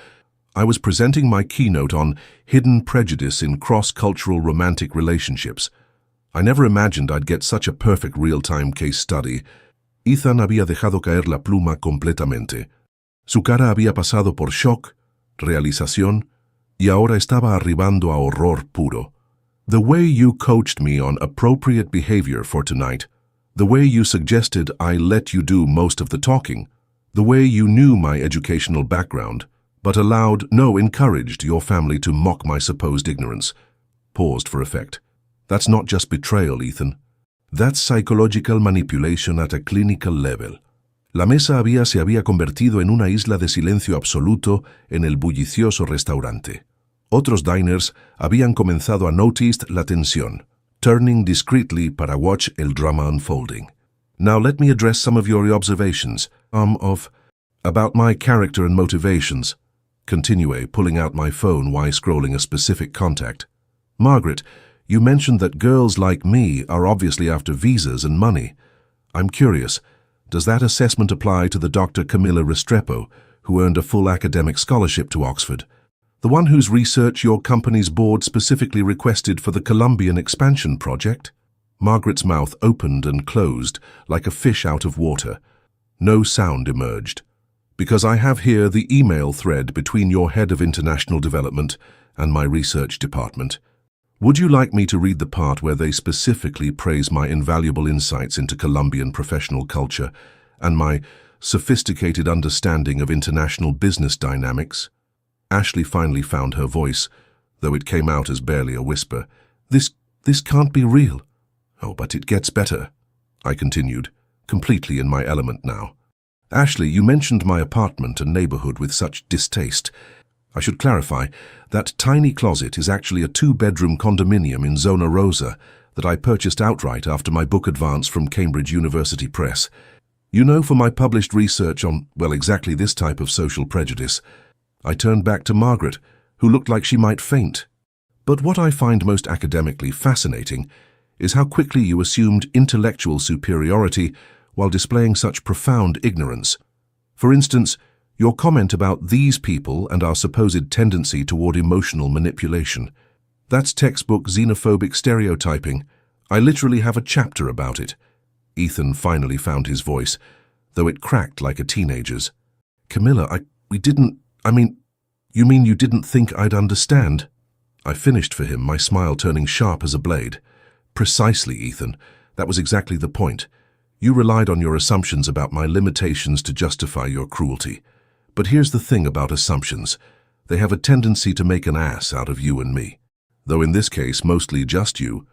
[SPEAKER 1] I was presenting my keynote on hidden prejudice in cross-cultural romantic relationships. I never imagined I'd get such a perfect real-time case study. Ethan había dejado caer la pluma completamente. Su cara había pasado por shock, realización, y ahora estaba arribando a horror puro. The way you coached me on appropriate behavior for tonight, the way you suggested I let you do most of the talking, the way you knew my educational background, but encouraged your family to mock my supposed ignorance. Paused for effect. That's not just betrayal, Ethan. That's psychological manipulation at a clinical level. La mesa se había convertido en una isla de silencio absoluto en el bullicioso restaurante. Otros diners habían comenzado a notice la tensión, turning discreetly para watch el drama unfolding. Now let me address some of your observations, about my character and motivations. Continué, pulling out my phone while scrolling a specific contact. Margaret, you mentioned that girls like me are obviously after visas and money. I'm curious, does that assessment apply to the Dr. Camila Restrepo, who earned a full academic scholarship to Oxford? The one whose research your company's board specifically requested for the Colombian expansion project? Margaret's mouth opened and closed like a fish out of water. No sound emerged. Because I have here the email thread between your head of international development and my research department. Would you like me to read the part where they specifically praise my invaluable insights into Colombian professional culture and my sophisticated understanding of international business dynamics? Ashley finally found her voice, though it came out as barely a whisper. This can't be real. Oh, but it gets better, I continued, completely in my element now. Ashley, you mentioned my apartment and neighborhood with such distaste. I should clarify, that tiny closet is actually a 2-bedroom condominium in Zona Rosa that I purchased outright after my book advance from Cambridge University Press. You know, for my published research on, well, exactly this type of social prejudice, I turned back to Margaret, who looked like she might faint. But what I find most academically fascinating is how quickly you assumed intellectual superiority while displaying such profound ignorance. For instance, your comment about these people and our supposed tendency toward emotional manipulation. That's textbook xenophobic stereotyping. I literally have a chapter about it. Ethan finally found his voice, though it cracked like a teenager's. Camilla, you mean you didn't think I'd understand? I finished for him, my smile turning sharp as a blade. Precisely, Ethan. That was exactly the point. You relied on your assumptions about my limitations to justify your cruelty. But here's the thing about assumptions. They have a tendency to make an ass out of you and me. Though in this case, mostly just you.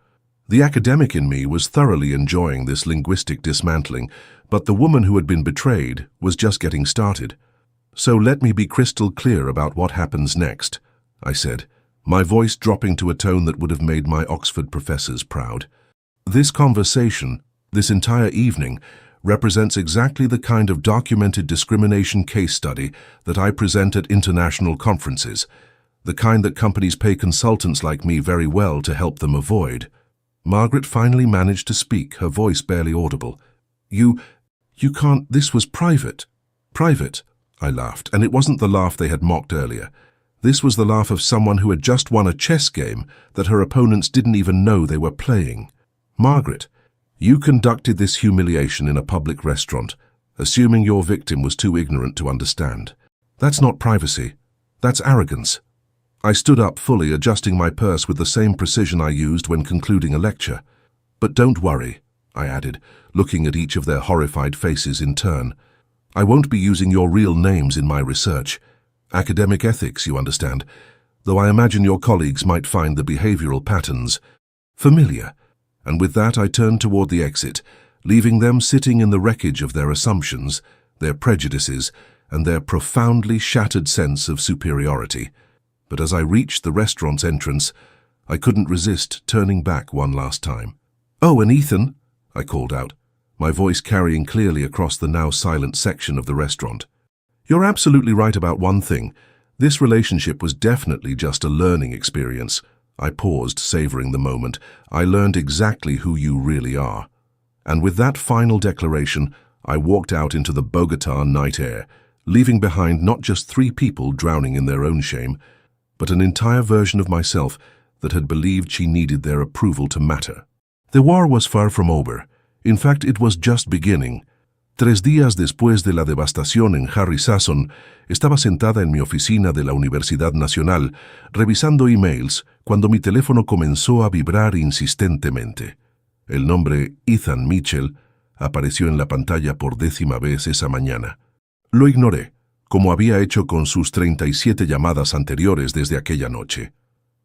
[SPEAKER 1] The academic in me was thoroughly enjoying this linguistic dismantling, but the woman who had been betrayed was just getting started. So let me be crystal clear about what happens next, I said, my voice dropping to a tone that would have made my Oxford professors proud. This conversation, this entire evening, represents exactly the kind of documented discrimination case study that I present at international conferences, the kind that companies pay consultants like me very well to help them avoid. Margaret finally managed to speak, her voice barely audible. You can't, this was private. Private, I laughed, and it wasn't the laugh they had mocked earlier. This was the laugh of someone who had just won a chess game that her opponents didn't even know they were playing. Margaret, you conducted this humiliation in a public restaurant, assuming your victim was too ignorant to understand. That's not privacy. That's arrogance. I stood up fully, adjusting my purse with the same precision I used when concluding a lecture. But don't worry, I added, looking at each of their horrified faces in turn. I won't be using your real names in my research. Academic ethics, you understand, though I imagine your colleagues might find the behavioral patterns familiar. And with that I turned toward the exit, leaving them sitting in the wreckage of their assumptions, their prejudices, and their profoundly shattered sense of superiority. But as I reached the restaurant's entrance, I couldn't resist turning back one last time. "Oh, and Ethan," I called out, my voice carrying clearly across the now silent section of the restaurant. "You're absolutely right about one thing. This relationship was definitely just a learning experience." I paused, savoring the moment. "I learned exactly who you really are." And with that final declaration, I walked out into the Bogota night air, leaving behind not just 3 people drowning in their own shame, but an entire version of myself that had believed she needed their approval to matter. The war was far from over. In fact, it was just beginning. 3 días después de la devastación en Harry Sasson, estaba sentada en mi oficina de la Universidad Nacional, revisando emails, cuando mi teléfono comenzó a vibrar insistentemente. El nombre Ethan Mitchell apareció en la pantalla por 10ª vez esa mañana. Lo ignoré, como había hecho con sus 37 llamadas anteriores desde aquella noche.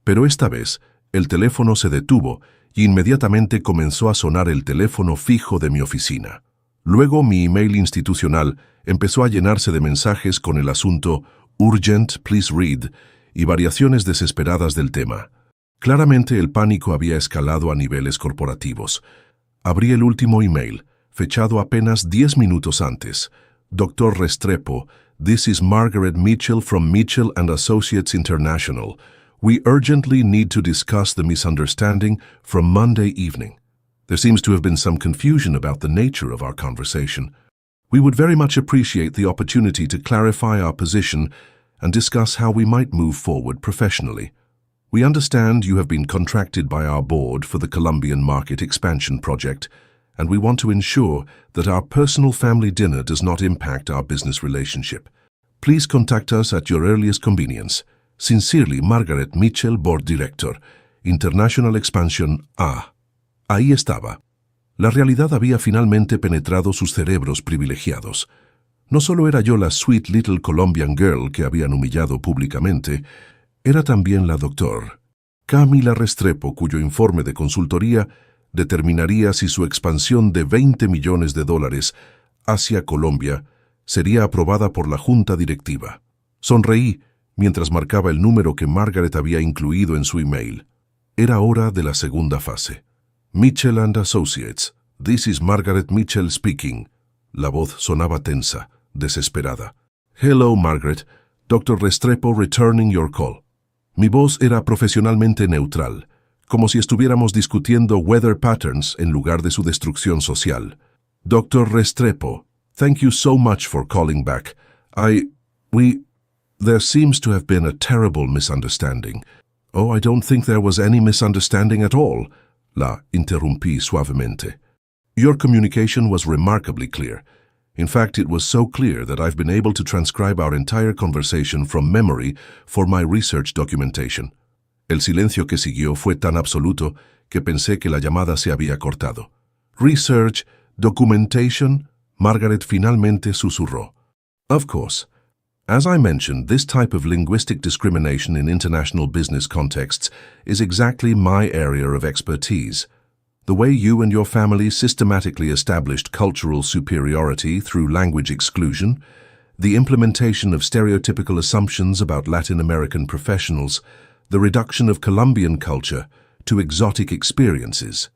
[SPEAKER 1] Pero esta vez, el teléfono se detuvo y inmediatamente comenzó a sonar el teléfono fijo de mi oficina. Luego mi email institucional empezó a llenarse de mensajes con el asunto Urgent, please read y variaciones desesperadas del tema. Claramente el pánico había escalado a niveles corporativos. Abrí el último email, fechado apenas 10 minutos antes. Dr. Restrepo, this is Margaret Mitchell from Mitchell & Associates International. We urgently need to discuss the misunderstanding from Monday evening. There seems to have been some confusion about the nature of our conversation. We would very much appreciate the opportunity to clarify our position and discuss how we might move forward professionally. We understand you have been contracted by our board for the Colombian market expansion project, and we want to ensure that our personal family dinner does not impact our business relationship. Please contact us at your earliest convenience. Sincerely, Margaret Mitchell, Board Director, International Expansion A. Ahí estaba. La realidad había finalmente penetrado sus cerebros privilegiados. No solo era yo la sweet little Colombian girl que habían humillado públicamente, era también la doctor Camila Restrepo, cuyo informe de consultoría determinaría si su expansión de $20 millones hacia Colombia sería aprobada por la junta directiva. Sonreí mientras marcaba el número que Margaret había incluido en su email. Era hora de la segunda fase. Mitchell & Associates. This is Margaret Mitchell speaking. La voz sonaba tensa, desesperada. Hello, Margaret. Dr. Restrepo returning your call. Mi voz era profesionalmente neutral, como si estuviéramos discutiendo weather patterns en lugar de su destrucción social. Dr. Restrepo, thank you so much for calling back. There seems to have been a terrible misunderstanding. Oh, I don't think there was any misunderstanding at all. La interrumpí suavemente. Your communication was remarkably clear. In fact, it was so clear that I've been able to transcribe our entire conversation from memory for my research documentation. El silencio que siguió fue tan absoluto que pensé que la llamada se había cortado. Research, documentation, Margaret finalmente susurró. Of course. As I mentioned, this type of linguistic discrimination in international business contexts is exactly my area of expertise. The way you and your family systematically established cultural superiority through language exclusion, the implementation of stereotypical assumptions about Latin American professionals, the reduction of Colombian culture to exotic experiences,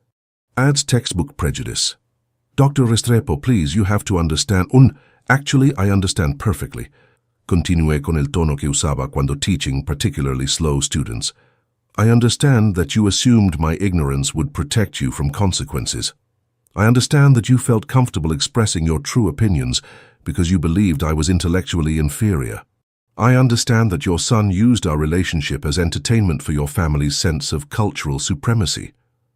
[SPEAKER 1] adds textbook prejudice. Dr. Restrepo, please, you have to understand. Actually, I understand perfectly. Continué con el tono que usaba cuando teaching particularly slow students. I understand that you assumed my ignorance would protect you from consequences. I understand that you felt comfortable expressing your true opinions because you believed I was intellectually inferior. I understand that your son used our relationship as entertainment for your family's sense of cultural supremacy.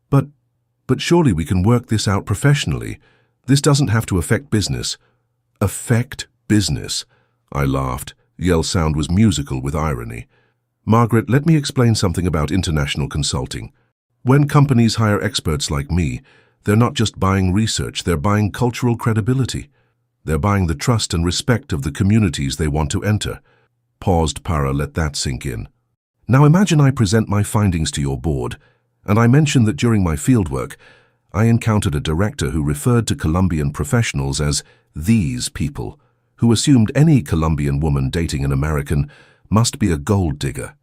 [SPEAKER 1] But surely we can work this out professionally. This doesn't have to affect business. Affect business? I laughed. Yell's sound was musical with irony. Margaret, let me explain something about international consulting. When companies hire experts like me, they're not just buying research, they're buying cultural credibility. They're buying the trust and respect of the communities they want to enter. Paused para let that sink in. Now imagine I present my findings to your board, and I mention that during my fieldwork, I encountered a director who referred to Colombian professionals as these people, who assumed any Colombian woman dating an American must be a gold digger,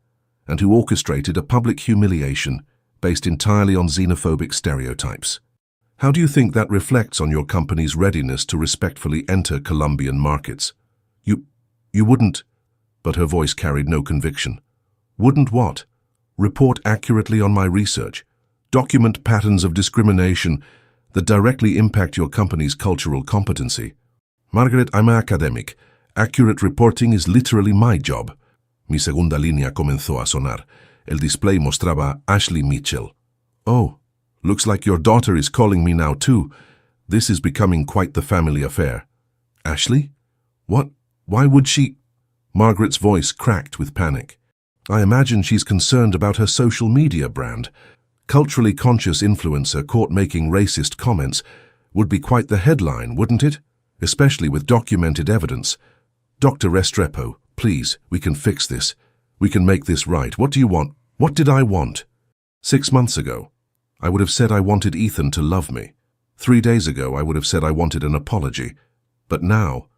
[SPEAKER 1] and who orchestrated a public humiliation based entirely on xenophobic stereotypes. How do you think that reflects on your company's readiness to respectfully enter Colombian markets? You wouldn't, but her voice carried no conviction. Wouldn't what? Report accurately on my research. Document patterns of discrimination that directly impact your company's cultural competency. Margaret, I'm an academic. Accurate reporting is literally my job. Mi segunda línea comenzó a sonar. El display mostraba Ashley Mitchell. Oh, looks like your daughter is calling me now too. This is becoming quite the family affair. Ashley? What? Why would she? Margaret's voice cracked with panic. I imagine she's concerned about her social media brand. Culturally conscious influencer caught making racist comments would be quite the headline, wouldn't it? Especially with documented evidence. Dr. Restrepo, please, we can fix this. We can make this right. What do you want? What did I want? 6 months ago, I would have said I wanted Ethan to love me. 3 days ago, I would have said I wanted an apology. But now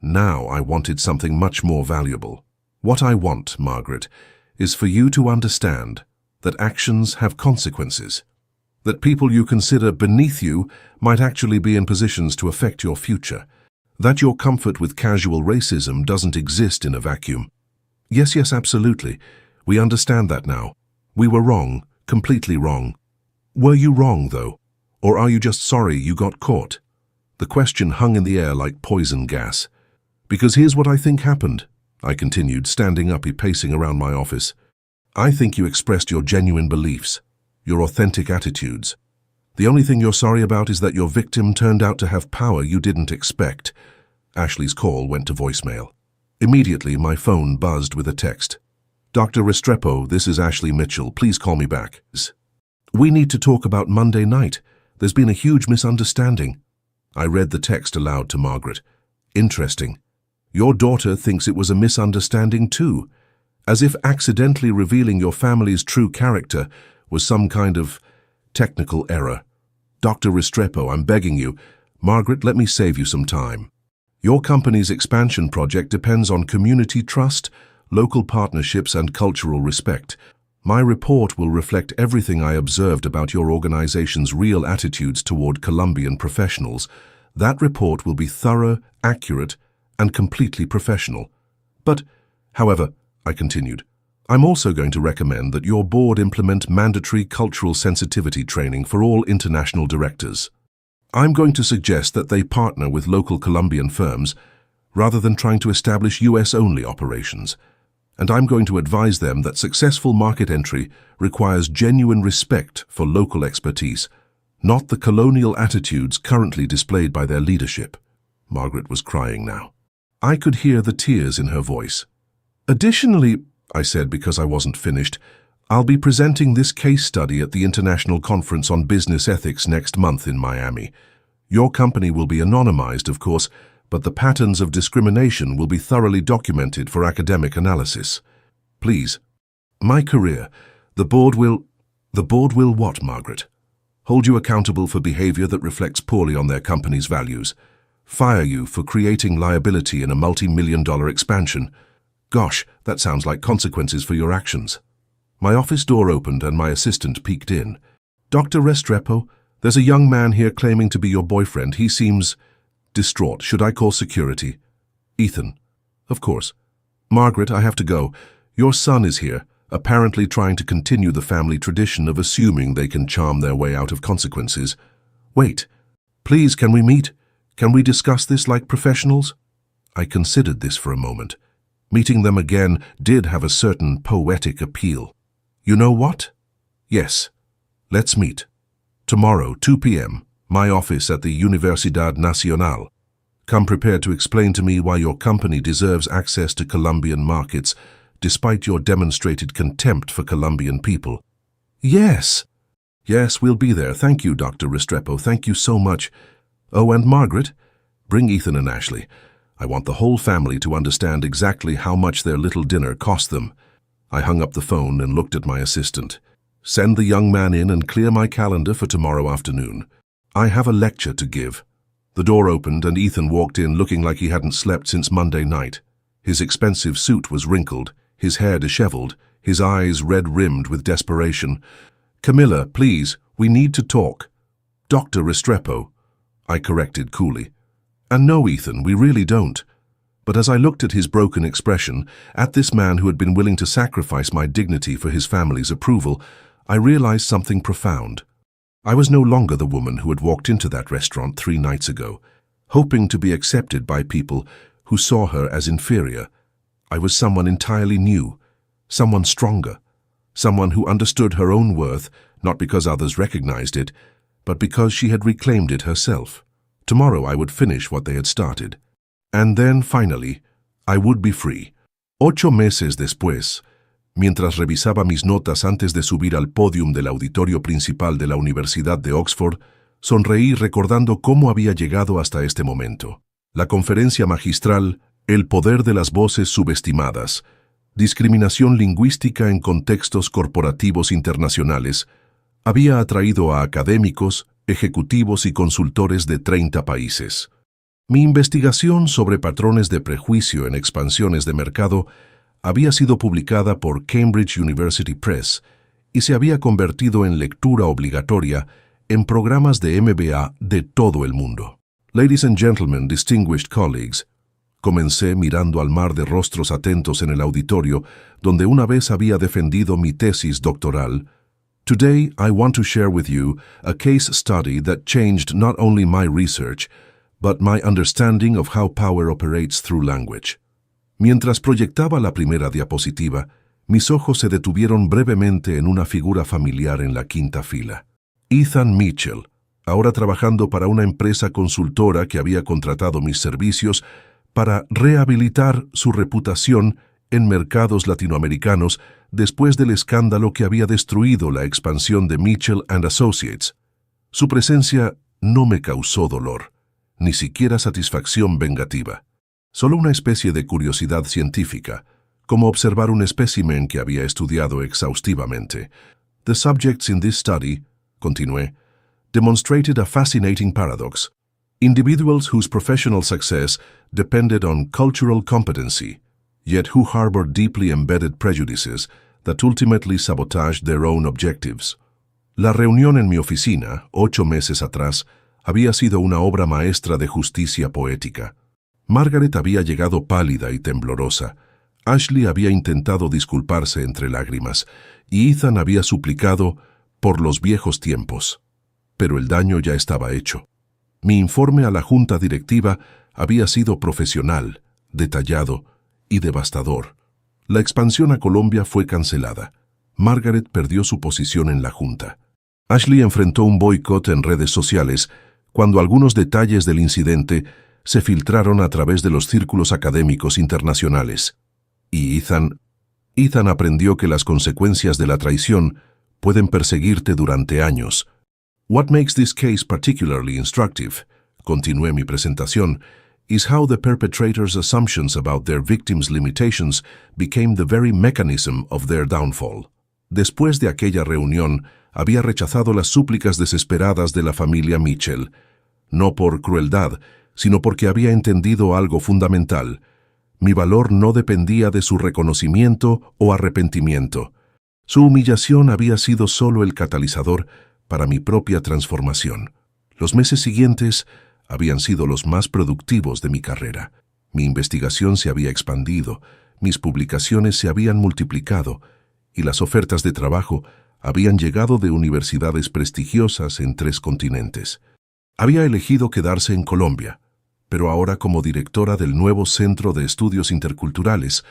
[SPEAKER 1] I wanted something much more valuable. What I want, Margaret, is for you to understand that actions have consequences. That people you consider beneath you might actually be in positions to affect your future. That your comfort with casual racism doesn't exist in a vacuum. Yes, absolutely. We understand that now. We were wrong, completely wrong. Were you wrong, though? Or are you just sorry you got caught? The question hung in the air like poison gas. Because here's what I think happened, I continued, standing up and pacing around my office. I think you expressed your genuine beliefs, your authentic attitudes. The only thing you're sorry about is that your victim turned out to have power you didn't expect. Ashley's call went to voicemail. Immediately, my phone buzzed with a text. Dr. Restrepo, this is Ashley Mitchell. Please call me back. We need to talk about Monday night. There's been a huge misunderstanding. I read the text aloud to Margaret. Interesting. Your daughter thinks it was a misunderstanding too, as if accidentally revealing your family's true character was some kind of technical error. Dr. Restrepo, I'm begging you. Margaret, let me save you some time. Your company's expansion project depends on community trust, local partnerships, and cultural respect. My report will reflect everything I observed about your organization's real attitudes toward Colombian professionals. That report will be thorough, accurate, and completely professional. But, however, I continued, I'm also going to recommend that your board implement mandatory cultural sensitivity training for all international directors. I'm going to suggest that they partner with local Colombian firms rather than trying to establish US-only operations. And I'm going to advise them that successful market entry requires genuine respect for local expertise, not the colonial attitudes currently displayed by their leadership. Margaret was crying now. I could hear the tears in her voice. Additionally, I said because I wasn't finished, I'll be presenting this case study at the International Conference on Business Ethics next month in Miami. Your company will be anonymized, of course, but the patterns of discrimination will be thoroughly documented for academic analysis. Please. My career. The board will what, Margaret? Hold you accountable for behavior that reflects poorly on their company's values. Fire you for creating liability in a multi-million-dollar expansion. Gosh, that sounds like consequences for your actions. My office door opened and my assistant peeked in. Dr. Restrepo, there's a young man here claiming to be your boyfriend. He seems distraught. Should I call security? Ethan. Of course. Margaret, I have to go. Your son is here, apparently trying to continue the family tradition of assuming they can charm their way out of consequences. Wait. Please, can we meet? Can we discuss this like professionals? I considered this for a moment. Meeting them again did have a certain poetic appeal. You know what? Yes. Let's meet. Tomorrow, 2 p.m., my office at the Universidad Nacional. Come prepared to explain to me why your company deserves access to Colombian markets, despite your demonstrated contempt for Colombian people. Yes. Yes, we'll be there. Thank you, Dr. Restrepo. Thank you so much. Oh, and Margaret, bring Ethan and Ashley. I want the whole family to understand exactly how much their little dinner cost them. I hung up the phone and looked at my assistant. Send the young man in and clear my calendar for tomorrow afternoon. I have a lecture to give. The door opened and Ethan walked in looking like he hadn't slept since Monday night. His expensive suit was wrinkled, his hair disheveled, his eyes red-rimmed with desperation. Camilla, please, we need to talk. Dr. Restrepo, I corrected coolly. And no, Ethan, we really don't. But as I looked at his broken expression, at this man who had been willing to sacrifice my dignity for his family's approval, I realized something profound. I was no longer the woman who had walked into that restaurant 3 nights ago, hoping to be accepted by people who saw her as inferior. I was someone entirely new, someone stronger, someone who understood her own worth, not because others recognized it, but because she had reclaimed it herself. Tomorrow I would finish what they had started. And then, finally, I would be free. 8 meses después, mientras revisaba mis notas antes de subir al podium del auditorio principal de la Universidad de Oxford, sonreí recordando cómo había llegado hasta este momento. La conferencia magistral, El poder de las voces subestimadas, discriminación lingüística en contextos corporativos internacionales, había atraído a académicos, ejecutivos y consultores de 30 países. Mi investigación sobre patrones de prejuicio en expansiones de mercado había sido publicada por Cambridge University Press y se había convertido en lectura obligatoria en programas de MBA de todo el mundo. Ladies and gentlemen, distinguished colleagues, comencé mirando al mar de rostros atentos en el auditorio donde una vez había defendido mi tesis doctoral. Today, I want to share with you a case study that changed not only my research, but my understanding of how power operates through language. Mientras proyectaba la primera diapositiva, mis ojos se detuvieron brevemente en una figura familiar en la quinta fila. Ethan Mitchell, ahora trabajando para una empresa consultora que había contratado mis servicios para rehabilitar su reputación en mercados latinoamericanos después del escándalo que había destruido la expansión de Mitchell & Associates. Su presencia no me causó dolor, ni siquiera satisfacción vengativa. Solo una especie de curiosidad científica, como observar un espécimen que había estudiado exhaustivamente. The subjects in this study, continué, demonstrated a fascinating paradox. Individuals whose professional success depended on cultural competency, yet who harbored deeply embedded prejudices that ultimately sabotaged their own objectives. La reunión en mi oficina, 8 meses atrás, había sido una obra maestra de justicia poética. Margaret había llegado pálida y temblorosa. Ashley había intentado disculparse entre lágrimas, y Ethan había suplicado por los viejos tiempos. Pero el daño ya estaba hecho. Mi informe a la junta directiva había sido profesional, detallado y devastador. La expansión a Colombia fue cancelada. Margaret perdió su posición en la junta. Ashley enfrentó un boicot en redes sociales cuando algunos detalles del incidente se filtraron a través de los círculos académicos internacionales. Y Ethan aprendió que las consecuencias de la traición pueden perseguirte durante años. What makes this case particularly instructive, continué mi presentación, is how the perpetrator's assumptions about their victims' limitations became the very mechanism of their downfall. Después de aquella reunión, había rechazado las súplicas desesperadas de la familia Mitchell, no por crueldad, sino porque había entendido algo fundamental. Mi valor no dependía de su reconocimiento o arrepentimiento. Su humillación había sido solo el catalizador para mi propia transformación. Los meses siguientes habían sido los más productivos de mi carrera. Mi investigación se había expandido, mis publicaciones se habían multiplicado y las ofertas de trabajo habían llegado de universidades prestigiosas en 3 continentes. Había elegido quedarse en Colombia, pero ahora como directora del nuevo Centro de Estudios Interculturales,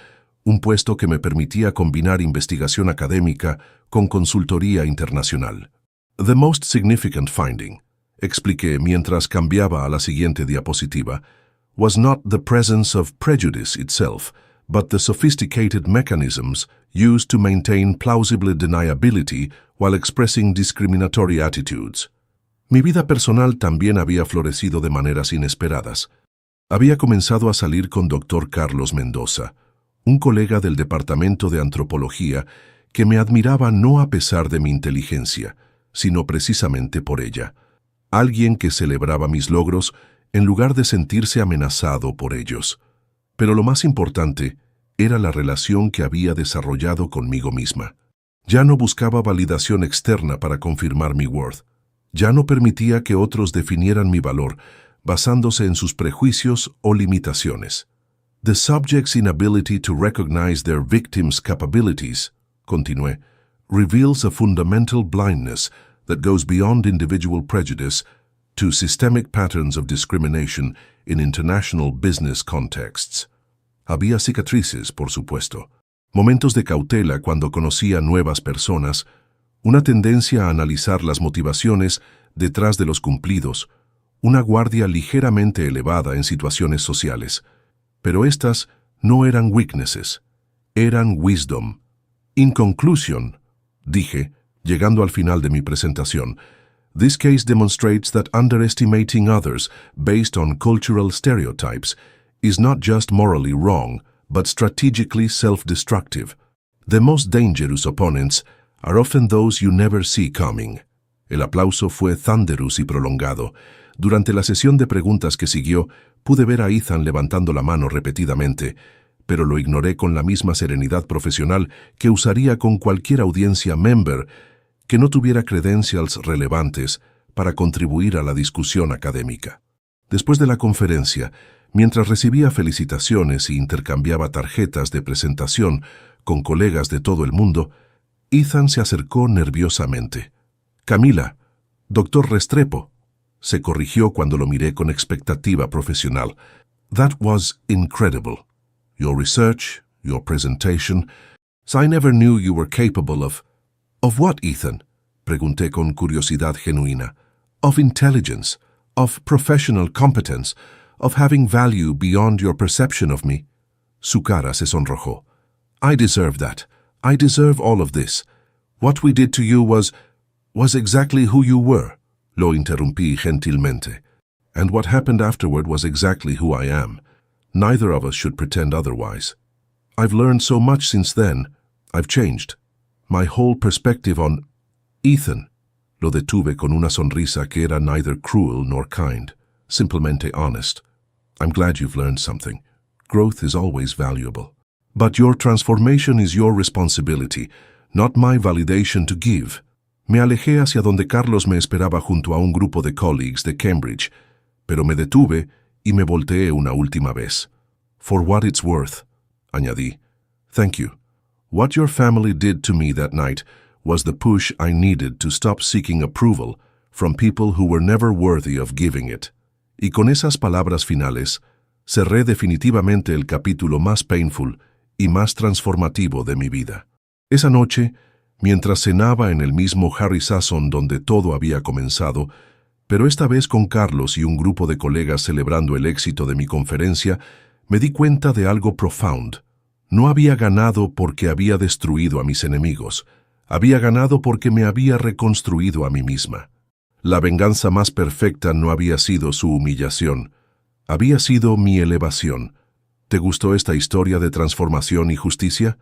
[SPEAKER 1] un puesto que me permitía combinar investigación académica con consultoría internacional. The most significant finding, expliqué mientras cambiaba a la siguiente diapositiva, was not the presence of prejudice itself, but the sophisticated mechanisms used to maintain plausible deniability while expressing discriminatory attitudes. Mi vida personal también había florecido de maneras inesperadas. Había comenzado a salir con Dr. Carlos Mendoza, un colega del Departamento de Antropología que me admiraba no a pesar de mi inteligencia, sino precisamente por ella. Alguien que celebraba mis logros en lugar de sentirse amenazado por ellos. Pero lo más importante era la relación que había desarrollado conmigo misma. Ya no buscaba validación externa para confirmar mi worth. Ya no permitía que otros definieran mi valor basándose en sus prejuicios o limitaciones. The subject's inability to recognize their victims' capabilities, continué, reveals a fundamental blindness that goes beyond individual prejudice to systemic patterns of discrimination in international business contexts. Había cicatrices, por supuesto, momentos de cautela cuando conocía nuevas personas, una tendencia a analizar las motivaciones detrás de los cumplidos, una guardia ligeramente elevada en situaciones sociales. Pero estas no eran weaknesses, eran wisdom. In conclusion, dije, llegando al final de mi presentación, this case demonstrates that underestimating others based on cultural stereotypes is not just morally wrong, but strategically self-destructive. The most dangerous opponents are often those you never see coming. El aplauso fue thunderous y prolongado. Durante la sesión de preguntas que siguió, pude ver a Ethan levantando la mano repetidamente, pero lo ignoré con la misma serenidad profesional que usaría con cualquier audiencia member que no tuviera credentials relevantes para contribuir a la discusión académica. Después de la conferencia, mientras recibía felicitaciones y intercambiaba tarjetas de presentación con colegas de todo el mundo, Ethan se acercó nerviosamente. «Camila, doctor Restrepo», se corrigió cuando lo miré con expectativa profesional. «That was incredible. Your research, your presentation. I never knew you were capable of—» «Of what, Ethan?» pregunté con curiosidad genuina. «Of intelligence, of professional competence, of having value beyond your perception of me». Su cara se sonrojó. «I deserve that. I deserve all of this. What we did to you was exactly who you were», lo interrumpí gentilmente. «And what happened afterward was exactly who I am. Neither of us should pretend otherwise. I've learned so much since then. I've changed. My whole perspective on Ethan. Lo detuve con una sonrisa que era neither cruel nor kind, simplemente honest. I'm glad you've learned something. Growth is always valuable. But your transformation is your responsibility, not my validation to give. Me alejé hacia donde Carlos me esperaba junto a un grupo de colleagues de Cambridge, pero me detuve y me volteé una última vez. For what it's worth, añadí. Thank you. What your family did to me that night was the push I needed to stop seeking approval from people who were never worthy of giving it. Y con esas palabras finales, cerré definitivamente el capítulo más painful y más transformativo de mi vida. Esa noche, mientras cenaba en el mismo Harry Sasson donde todo había comenzado, pero esta vez con Carlos y un grupo de colegas celebrando el éxito de mi conferencia, me di cuenta de algo profound. No había ganado porque había destruido a mis enemigos. Había ganado porque me había reconstruido a mí misma. La venganza más perfecta no había sido su humillación. Había sido mi elevación. ¿Te gustó esta historia de transformación y justicia?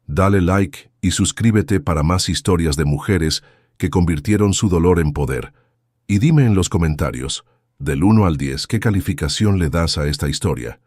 [SPEAKER 1] Dale like y suscríbete para más historias de mujeres que convirtieron su dolor en poder. Y dime en los comentarios, del 1 al 10, ¿qué calificación le das a esta historia?